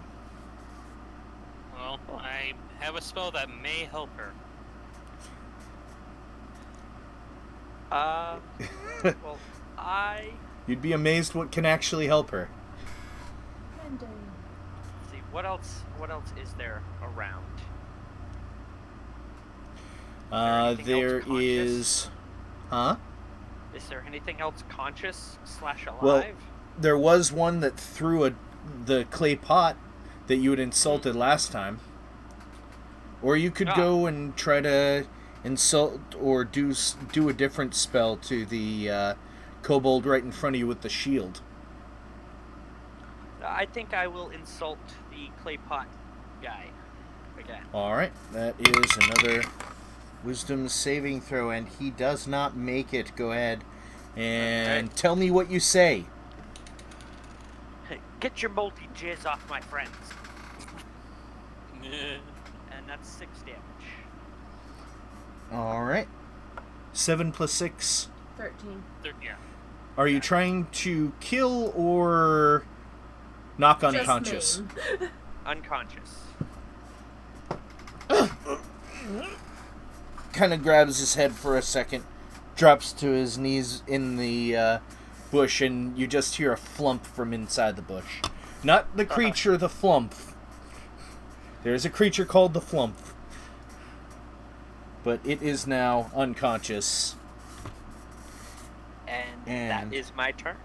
Well, I have a spell that may help her. Well, You'd be amazed what can actually help her. Mending. see what else is there around? There is... Huh? Is there anything else conscious / alive? Well, there was one that threw the clay pot that you had insulted last time. Or you could go and try to insult or do a different spell to the kobold right in front of you with the shield. I think I will insult the clay pot guy again. Alright, that is another wisdom saving throw, and he does not make it. Go ahead and tell me what you say. Get your moldy jizz off my friends. And that's 6 damage. Alright. 7 plus 6. 13. Yeah. Are you trying to kill or knock unconscious? Just maim. Unconscious. Kind of grabs his head for a second, drops to his knees in the bush, and you just hear a flump from inside the bush. Not the creature, the flump. There's a creature called the flump. But it is now unconscious. And that is my turn.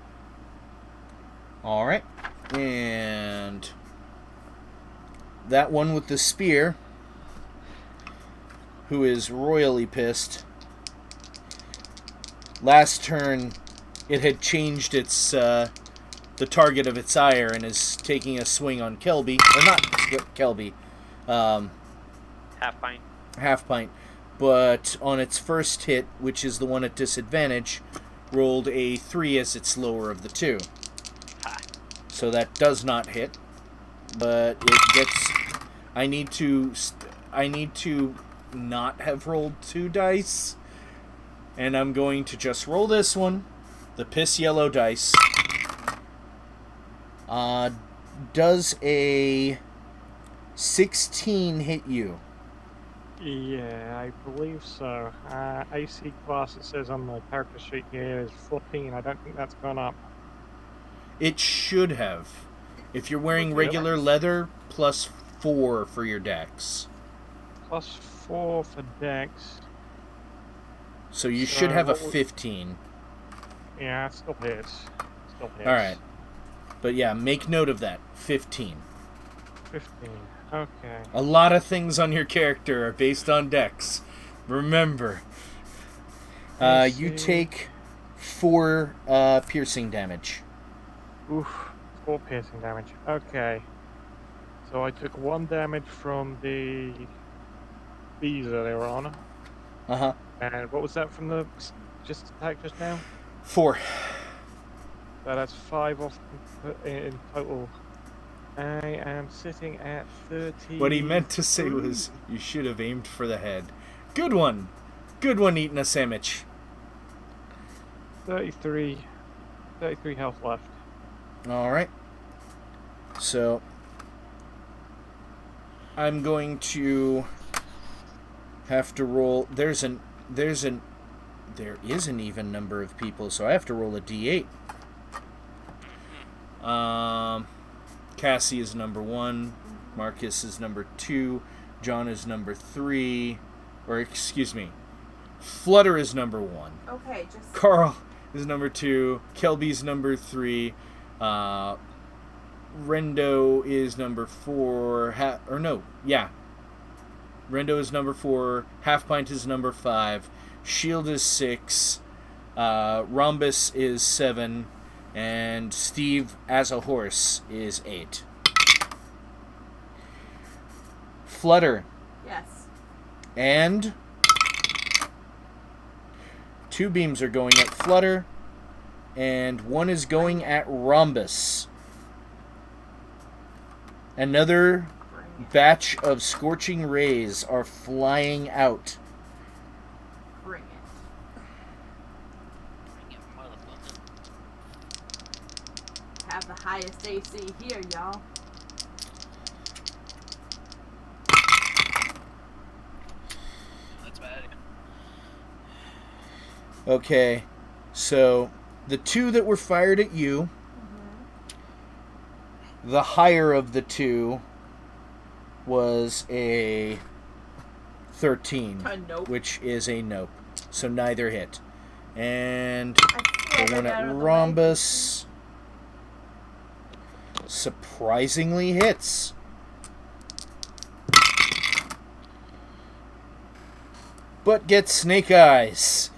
Alright. And that one with the spear, who is royally pissed. Last turn, it had changed its the target of its ire and is taking a swing on Kelby. Or not Kelby. Half pint. Half pint. But on its first hit, which is the one at disadvantage, rolled a 3 as its lower of the 2. Ha. So that does not hit. But it gets... I need to not have rolled 2 dice. And I'm going to just roll this one. The piss yellow dice. Does a 16 hit you? Yeah, I believe so. AC class, it says on the character sheet here, is 14. I don't think that's gone up. It should have. If you're wearing Really? regular leather, plus 4 for your dex. Plus 4 for dex. So you So should have a what would- 15. Yeah, it still hits. Still hits. Alright. But yeah, make note of that. 15. 15. Okay. A lot of things on your character are based on dex. Remember. Let's You see. take 4 piercing damage. Oof. 4 piercing damage. Okay. So I took 1 damage from the bees earlier on. Uh-huh. And what was that from the attack just now? 4. So that's 5 off in total. I am sitting at 30. What he meant to say was, you should have aimed for the head. Good one. Good one eating a sandwich. 33 health left. Alright. So, I'm going to have to roll... There is an even number of people, so I have to roll a d8. Cassie is number 1. Marcus is number 2. John is number 3. Or, excuse me. Flutter is number 1. Okay, just... Carl is number 2. Kelby's number 3. Rendo is number 4. Rendo is number 4. Half Pint is number 5. Shield is 6. Rhombus is 7. And Steve, as a horse, is 8. Flutter. Yes. And 2 beams are going at Flutter, and 1 is going at Rhombus. Another batch of scorching rays are flying out. Bring it. Have the highest AC here, y'all. That's bad. Okay, so the 2 that were fired at you, the higher of the 2 was a 13, Nope. which is a nope. So neither hit. And I the one flutter at out of the Rhombus surprisingly hits. But gets snake eyes.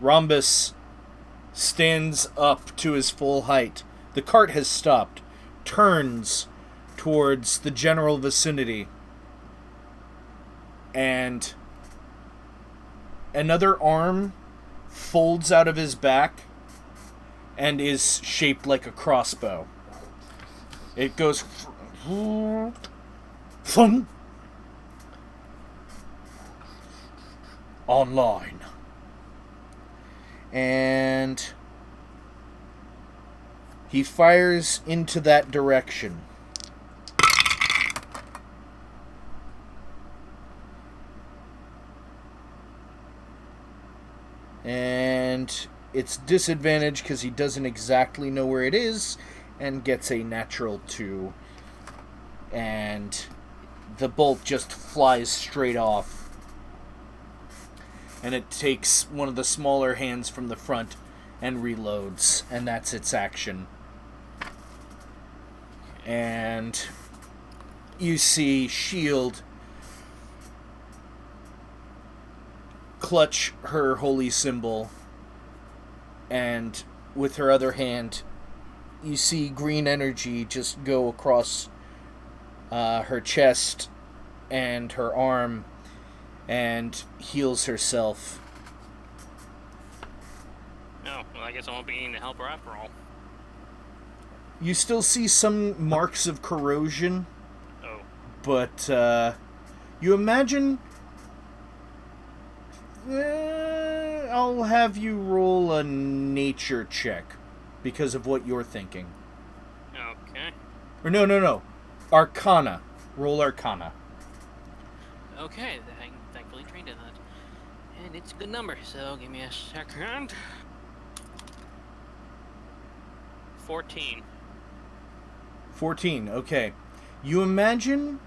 Rhombus stands up to his full height. The cart has stopped, turns towards the general vicinity, and another arm folds out of his back and is shaped like a crossbow. It goes online. And he fires into that direction. And it's disadvantage because he doesn't exactly know where it is, and gets a natural 2. And the bolt just flies straight off. And it takes one of the smaller hands from the front and reloads, and that's its action. And you see Shield clutch her holy symbol, and with her other hand, you see green energy just go across her chest and her arm, and heals herself. Oh, well, I guess I won't be needing to help her after all. You still see some marks of corrosion, Oh. but you imagine... I'll have you roll a nature check because of what you're thinking. Okay. Or no. Arcana. Roll Arcana. Okay, I'm thankfully trained in that. And it's a good number, so give me a second. 14. 14, okay. You imagine,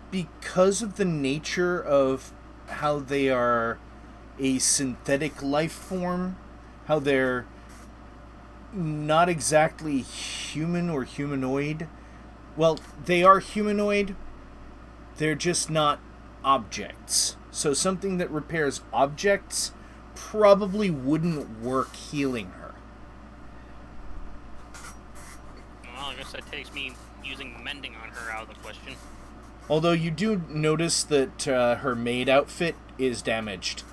because of the nature of how they are a synthetic life form, how they're not exactly human or humanoid. Well, they are humanoid, they're just not objects. So something that repairs objects probably wouldn't work healing her. Well, I guess that takes me using mending on her out of the question. Although you do notice that her maid outfit is damaged.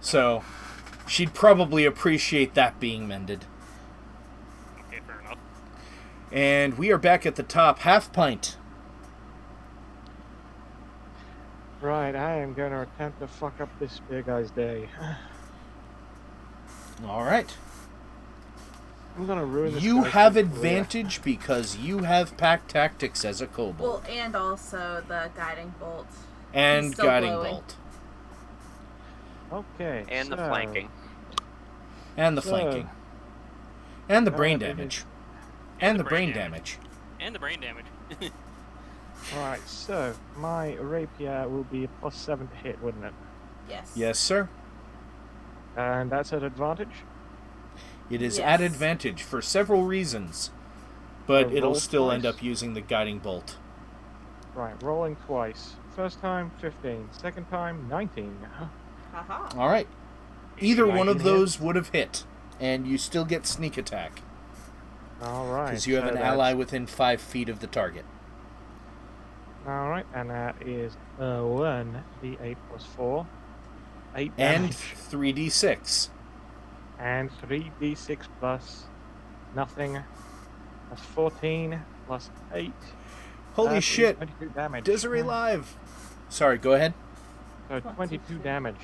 So she'd probably appreciate that being mended. Okay, fair enough. And we are back at the top. Half Pint. Right, I am going to attempt to fuck up this spear guy's day. Alright. I'm going to ruin this You guy's have career. advantage because you have pack tactics as a kobold. Well, and also the guiding bolt. And he's still guiding glowing. bolt. Okay. And the so- flanking. And the So- flanking. And the brain baby. damage. And the brain damage. And the brain damage. Right, so my rapier will be a +7 to hit, wouldn't it? Yes. Yes, sir. And that's at advantage? It is Yes. at advantage for several reasons, but So it'll roll still end twice. up using the guiding bolt. Right, rolling twice. First time, 15. Second time, 19. Haha. All right. Either one 19 of those would have hit, and you still get sneak attack All right. because you have so an that's- ally within 5 feet of the target. All right, and that is 1d8 plus 4. 8 And damage. 3d6. And 3d6 plus nothing. That's 14 plus 8. Holy That is shit! 22 damage. Desiree live. Sorry, go ahead. So 22 damage.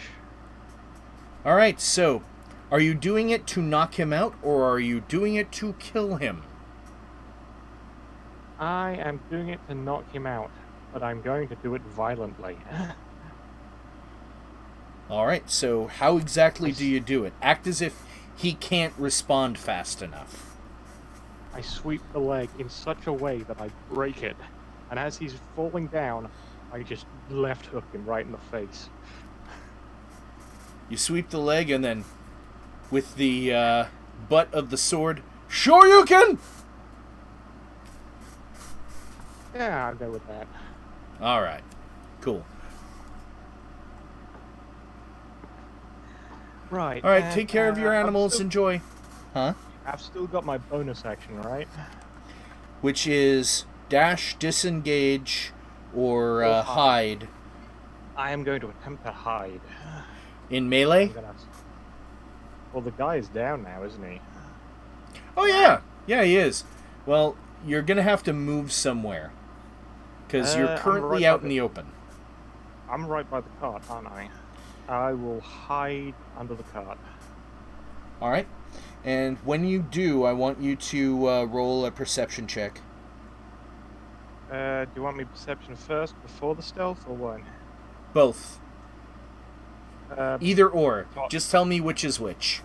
All right. So, are you doing it to knock him out, or are you doing it to kill him? I am doing it to knock him out, but I'm going to do it violently. All right. So, how exactly do you do it? Act as if he can't respond fast enough. I sweep the leg in such a way that I break it, and as he's falling down, I just left hook him right in the face. You sweep the leg, and then, with the butt of the sword, sure you can. Yeah, I'll go with that. All right. Cool. Right. All right. and, Take care of your animals. Enjoy. Huh? I've still got my bonus action, right? Which is dash, disengage, or Or hide I am going to attempt to hide. in melee. I'm gonna... Well, the guy is down now, isn't he? Oh yeah, yeah he is. Well, you're gonna have to move somewhere because you're I'm currently right out by in the open. I'm right by the cart, aren't I? I will hide under the cart. All right. And when you do, I want you to roll a perception check. Do you want me perception first before the stealth, or what? Both. Uh, Either or. What? Just tell me which is which.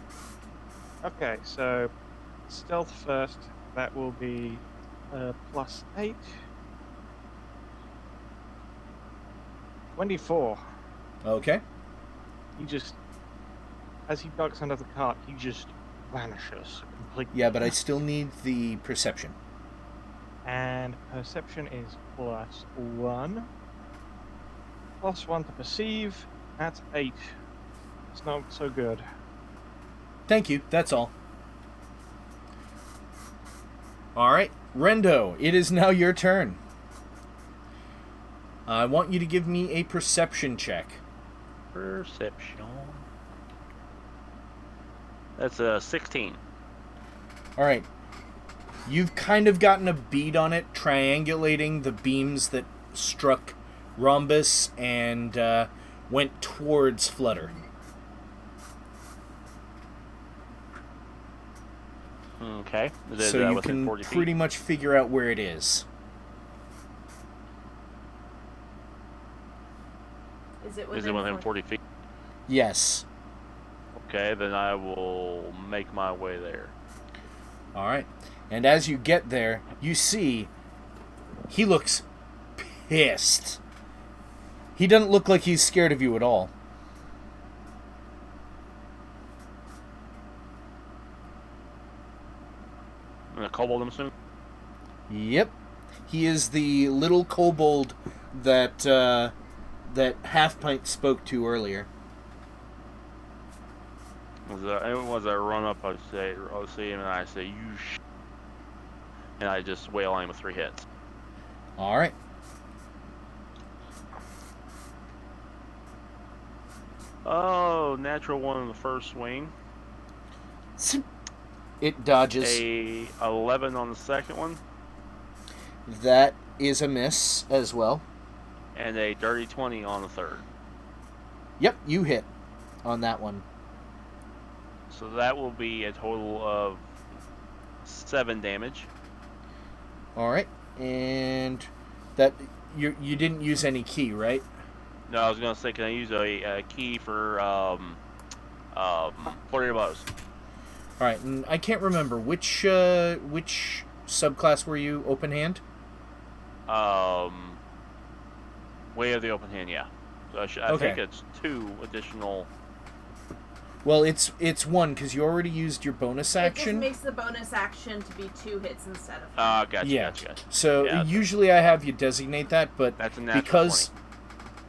Okay, so stealth first. That will be plus 8. 24. Okay. He just, as he ducks under the cart, he just vanishes completely. Yeah, but I still need the perception. And perception is plus 1. Plus 1 to perceive. That's 8. It's not so good. Thank you. That's all. All right, Rendo, it is now your turn. I want you to give me a perception check. Perception. That's a 16. All right. You've kind of gotten a bead on it, triangulating the beams that struck Rhombus and went towards Flutter. Okay. Is it, So you within can 40 feet? pretty much figure out where it is. Is it Is it within 40 feet? Yes. Okay, then I will make my way there. All right. And as you get there, you see he looks pissed. He doesn't look like he's scared of you at all. And a kobold, I'm assuming? Yep. He is the little kobold that that Half Pint spoke to earlier. As I run up, I see him, and I say, and I just wail on him with 3 hits. All right. Oh, natural 1 in the first swing. It dodges. A 11 on the second one. That is a miss as well. And a dirty 20 on the third. Yep, you hit on that one. So that will be a total of 7 damage. All right. And that you didn't use any key, right? No, I was gonna say, can I use a key for flurry of blows? All right, and I can't remember which subclass were you? Open hand. Way of the open hand, yeah. So I think it's 2 additional. Well, it's one because you already used your bonus It just action. makes the bonus action to be 2 hits instead of 1. Gotcha, Yeah. gotcha. So Yeah, usually I have you designate that, but That's a natural because...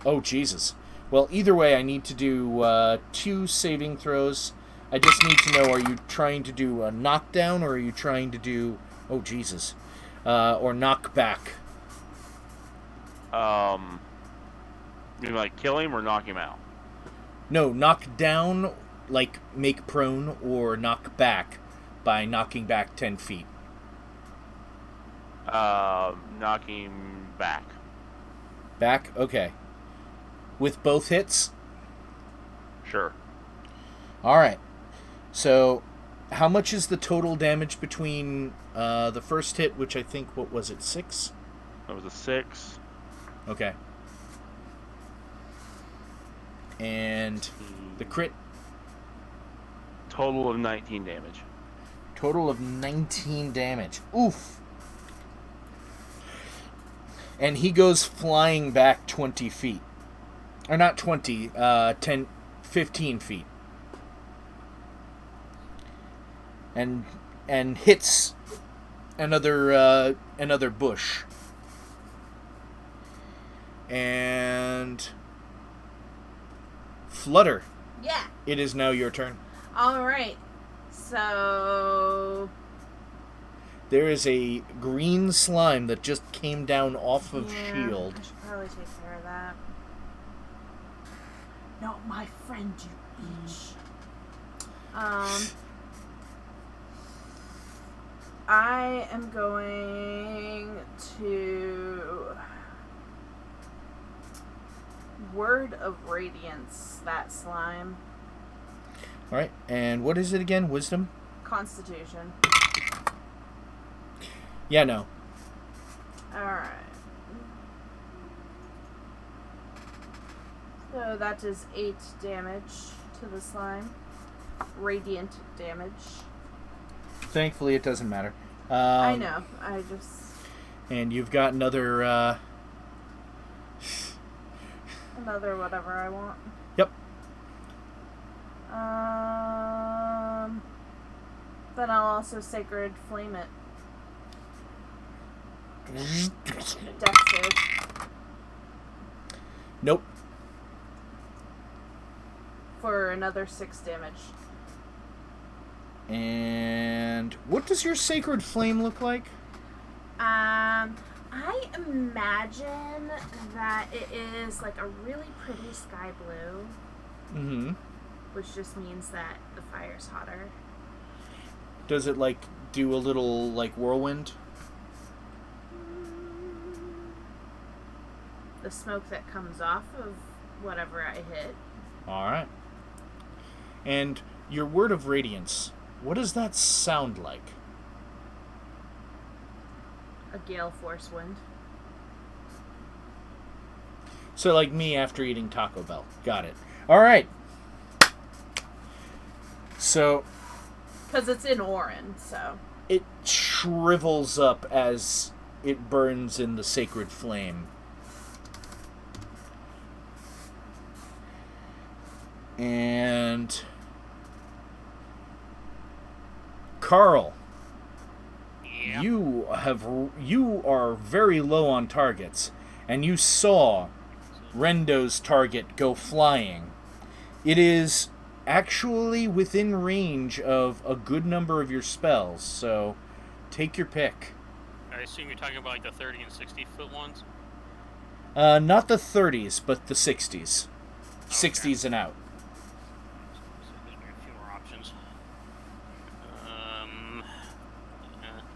Oh, Jesus. Well, either way, I need to do 2 saving throws. I just need to know, are you trying to do a knockdown, or are you trying to do... Oh, Jesus. Or knock back? 20. You mean like kill him or knock him out? No, knock down, like make prone, or knock back by knocking back 10 feet. Knock him back. Back? Okay. With both hits? Sure. Alright. So, how much is the total damage between the first hit, which I think, what was it, 6? That was a 6. Okay. And the crit? Total of 19 damage. Total of 19 damage. Oof! And he goes flying back 20 feet. Or not 20, 10, 15 feet. And hits another bush. And Flutter, Yeah. it is now your turn. Alright. So... There is a green slime that just came down off of yeah, Shield. I should probably take care of that. Not my friend, you bitch. I am going to Word of Radiance that slime. Alright, and what is it again? Wisdom? Constitution. Yeah, no. Alright. So that does 8 damage to the slime. Radiant damage. Thankfully, it doesn't matter. I know. I just... And you've got another, Another whatever I want. Yep. Then I'll also Sacred Flame it. Dex save. Nope. For another 6 damage. And what does your Sacred Flame look like? I imagine that it is like a really pretty sky blue, Mm-hmm. which just means that the fire's hotter. Does it, like, do a little, like, whirlwind? The smoke that comes off of whatever I hit. Alright. And your Word of Radiance, what does that sound like? A gale force wind. So, like me after eating Taco Bell. Got it. Alright. So... Because it's in Orin, so... It shrivels up as it burns in the Sacred Flame. And... Carl, Yeah. you are very low on targets, and you saw Rendo's target go flying. It is actually within range of a good number of your spells, so take your pick. I assume you're talking about like the 30 and 60 foot ones? Not the 30s, but the 60s. Okay. 60s and out. So there's a few more options.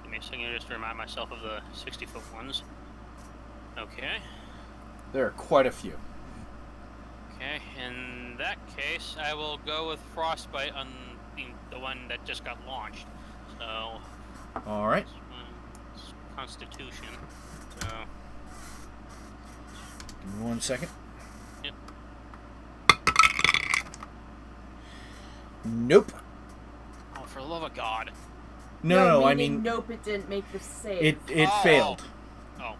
Give me a second just to remind myself of the 60 foot ones. Okay. There are quite a few. Okay, in that case, I will go with Frostbite on the one that just got launched. So, Alright. this one's Constitution. So, Give me 1 second. yep. Nope. Oh, for the love of God. No, I meaning mean... nope, it didn't make the save. It failed. Oh.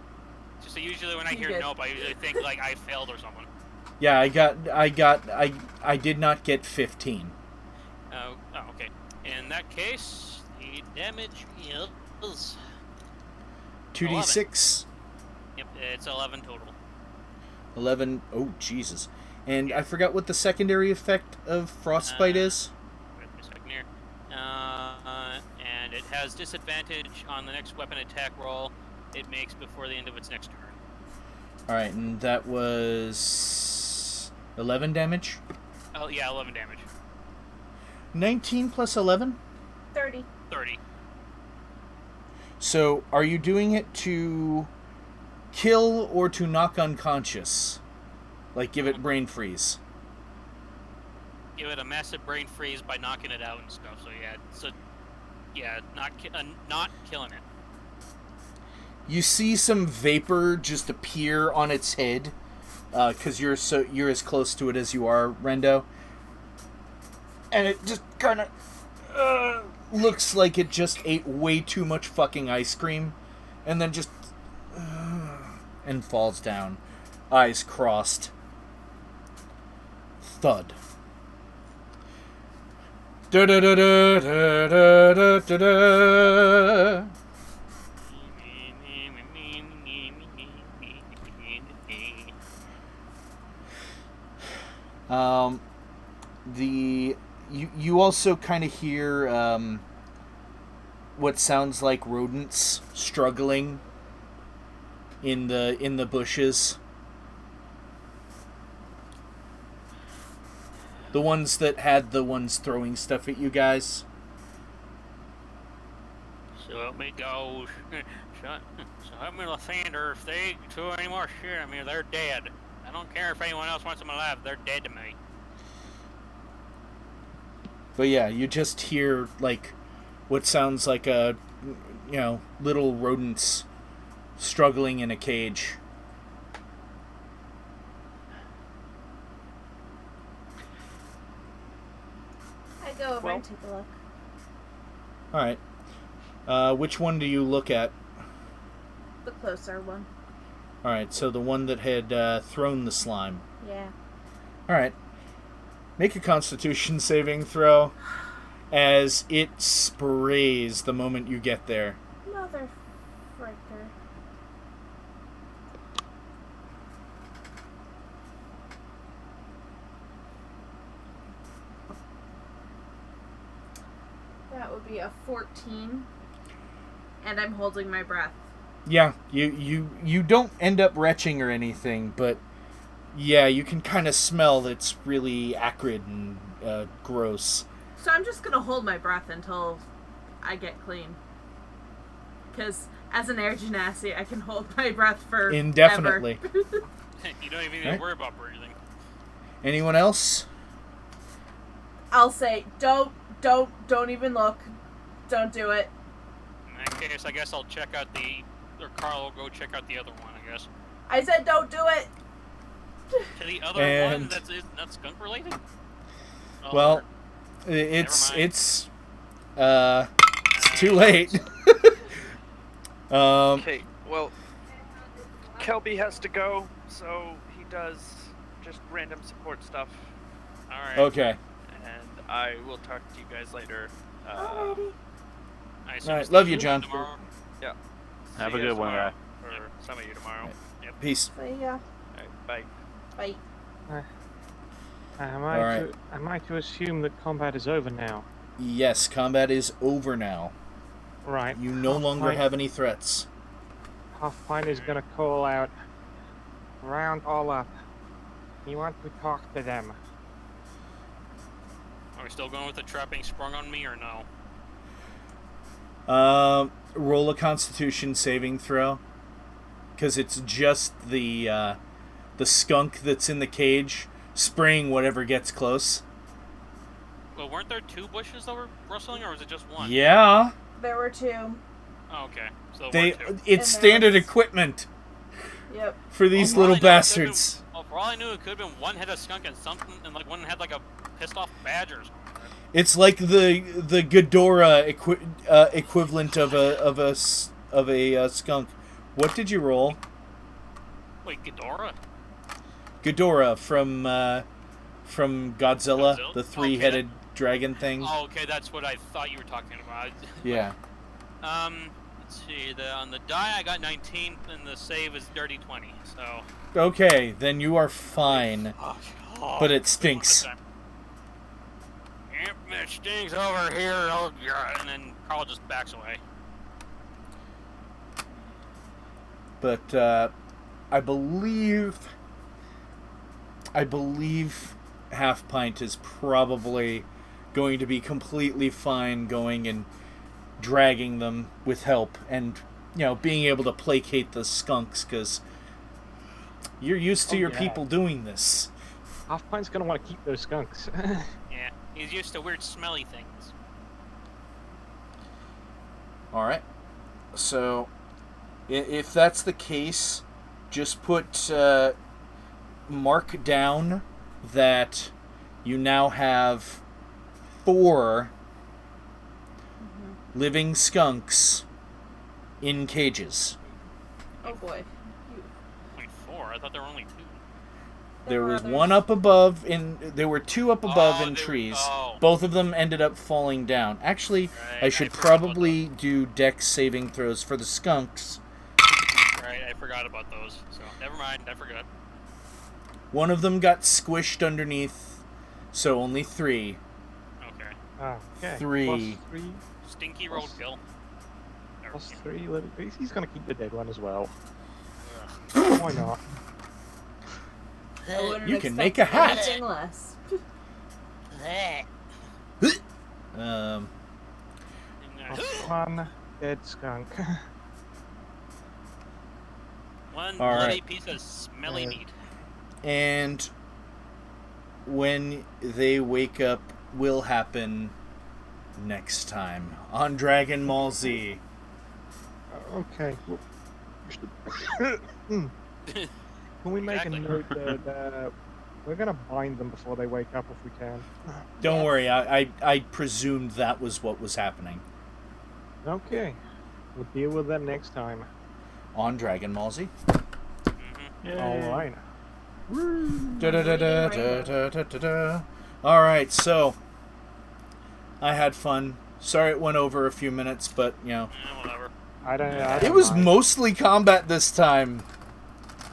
So usually when I You hear good. nope, I usually think like I failed or something. Yeah, I did not get 15. Oh, okay. In that case, the damage is 2d6. Yep, it's 11 total. 11. Oh, Jesus. And I forgot what the secondary effect of frostbite is. Wait a second here. And it has disadvantage on the next weapon attack roll it makes before the end of its next turn. Alright, and that was 11 damage? Oh, yeah, 11 damage. 19 plus 11? 30. 30. So, are you doing it to kill or to knock unconscious? Like, give it brain freeze? Give it a massive brain freeze by knocking it out and stuff. So not killing it. You see some vapor just appear on its head, because you're as close to it as you are, Rendo. And it just kind of looks like it just ate way too much fucking ice cream, and then just and falls down, eyes crossed. Thud. Da da da da da da da da. You also kind of hear what sounds like rodents struggling in the bushes. The ones that had the ones throwing stuff at you guys. So help me go. So help me, Lathander. If they throw any more shit at me, they're dead. I don't care if anyone else wants them alive. They're dead to me. But yeah, you just hear like what sounds like little rodents struggling in a cage. I go over and take a look. All right. Which one do you look at? The closer one. All right, so the one that had thrown the slime. Yeah. All right. Make a Constitution saving throw as it sprays the moment you get there. Mother fricker. That would be a 14. And I'm holding my breath. Yeah, you don't end up retching or anything, but yeah, you can kind of smell that it's really acrid and gross. So I'm just going to hold my breath until I get clean. Because as an air genasi, I can hold my breath for indefinitely. You don't even need to worry about breathing. Anyone else? I'll say, don't even look. Don't do it. In that case, I guess I'll check out or Carl will go check out the other one, I guess. I said don't do it! To the other one that's not skunk related? Oh, well, it's too late. Okay, well, Kelby has to go, so he does just random support stuff. Alright. Okay. And I will talk to you guys later. Alrighty. Alright, love you, John. Tomorrow. Yeah. Have See a you good one, tomorrow. guy. Or some of you tomorrow. Yep. Peace. See ya. Alright, bye. Bye. Am Alright. I to assume that combat is over now? Yes, combat is over now. Right. You no longer have any threats. Pathfinder's gonna call out, round all up. You want to talk to them. Are we still going with the trap being sprung on me or no? Roll a Constitution saving throw. Because it's just the skunk that's in the cage spraying whatever gets close. Well, weren't there two bushes that were rustling, or was it just one? Yeah. There were two. Oh, okay. So They one, two. it's And standard there's- equipment Yep. for these Well, for all little I know, it could've bastards. Been, for all I knew, it could have been one had a skunk and something, and like one had like a pissed off badger or something. It's like the Ghidorah equivalent of a skunk. What did you roll? Wait, Ghidorah? Ghidorah from Godzilla, Godzilla? the three-headed dragon thing. Oh, okay, that's what I thought you were talking about. Yeah. Let's see. On the die, I got 19, and the save is dirty 20. So. Okay, then you are fine. Oh, But it stinks. Yep, it stinks over here. Oh, God. And then Carl just backs away. But I believe Half Pint is probably going to be completely fine going and dragging them with help, and being able to placate the skunks, because you're used to your people doing this. Half Pint's gonna want to keep those skunks. Yeah, he's used to weird smelly things. All right, so if that's the case, just put mark down that you now have 4 living skunks in cages. Oh boy. Only 4? I thought there were only 2. There was others. one up above, there were 2 up above in they- trees. oh. Both of them ended up falling down. Actually, Right, I should I forgot about probably do dex saving throws for the skunks. Right, I forgot about those. So, never mind, I forgot. One of them got squished underneath, so only 3. Okay. Okay. 3. Plus 3. Stinky Plus- roadkill. There Plus we go. 3 living beasts. He's gonna keep the dead one as well. Ugh. Why not? I wouldn't You can expect make a hat. anything less. Um, Plus 1 dead skunk. One All bloody right. piece of smelly meat. and when they wake up will happen next time on Dragon Ball Z. Okay. Well, Can we make Exactly. a note that we're gonna bind them before they wake up if we can? Don't Yes. worry, I presumed that was what was happening Okay. We'll deal with that next time. on Dragon Ball Z. Alright. Da-da-da-da-da-da-da-da. All right, so I had fun. Sorry it went over a few minutes, but Whatever. I don't it was mind. mostly combat this time.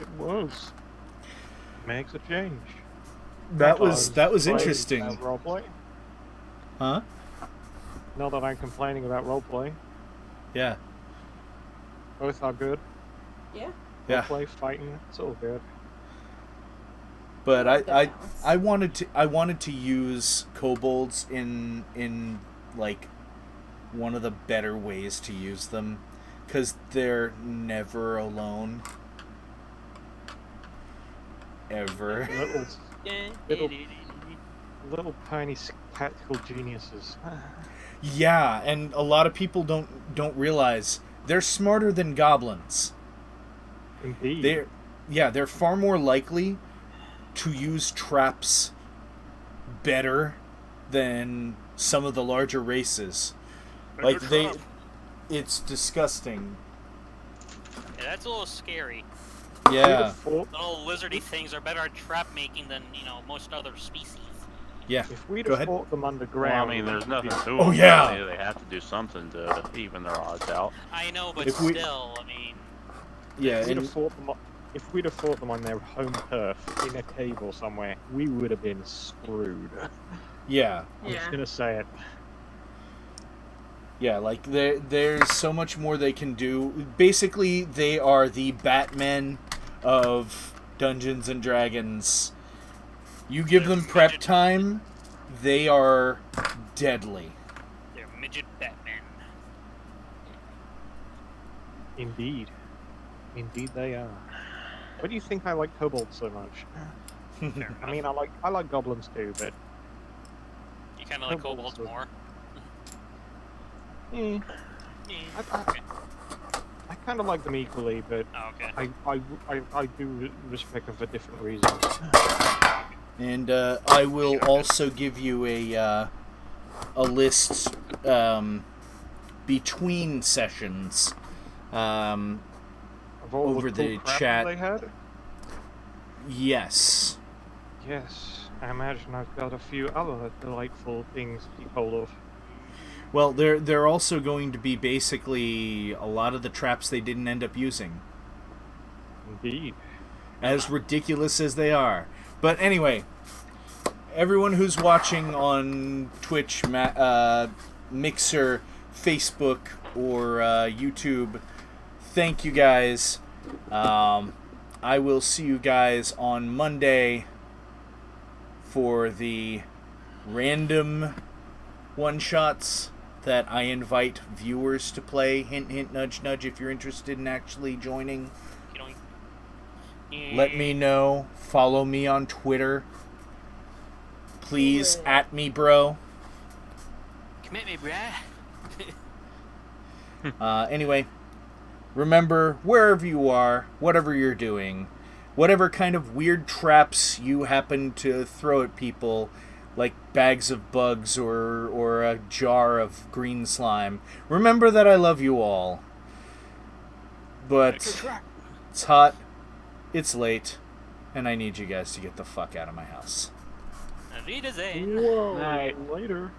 It was. Makes a change. That was Playing interesting, about roleplay. huh? Not that I'm complaining about roleplay. Yeah, Both are good. Yeah. yeah. Roleplay, fighting, it's all good. But Good I balance. wanted to use kobolds in like one of the better ways to use them, because they're never alone. Ever. Little tiny tactical geniuses. Yeah, and a lot of people don't realize they're smarter than goblins. Indeed. They're far more likely to use traps better than some of the larger races. Like it's disgusting. Yeah, that's a little scary. Yeah, Little lizardy things are better at trap making than, most other species. yeah. If we'd Go have ahead. fought them Well, underground, I mean, there's nothing to them. Oh, yeah. They have to do something to even their odds out. I know, but If we- still, I mean... Yeah, If we'd, and have fought them, if we'd have fought them on their home turf in a cave or somewhere, we would have been screwed. yeah, I'm just Yeah. gonna say it. yeah. Like there's so much more they can do. Basically, they are the Batman of Dungeons and Dragons. You give them prep time, they are deadly. They're midget Batman. Indeed. Indeed they are. Why do you think I like kobolds so much? Fair I mean, I like goblins too, but You kind of like kobolds kobolds are- more. eh, Yeah. Okay. I kind of like them equally. But Oh, okay. I do respect them for different reasons. And I will also give you a list between sessions. Of all Over the, cool the crap chat. they had. Yes. Yes. I imagine I've got a few other delightful things to be told of. Well, they're also going to be basically a lot of the traps they didn't end up using. Indeed. As ridiculous as they are. But anyway, everyone who's watching on Twitch, Mixer, Facebook, or YouTube, thank you guys. I will see you guys on Monday for the random one-shots that I invite viewers to play. Hint, hint, nudge, nudge, if you're interested in actually joining. Let me know. Follow me on Twitter. Please, at me, bro. Commit me, bruh. Anyway, remember, wherever you are, whatever you're doing, whatever kind of weird traps you happen to throw at people, like bags of bugs or a jar of green slime, remember that I love you all. But it's hot, it's late, and I need you guys to get the fuck out of my house. Auf Wiedersehen. Whoa, Night. later.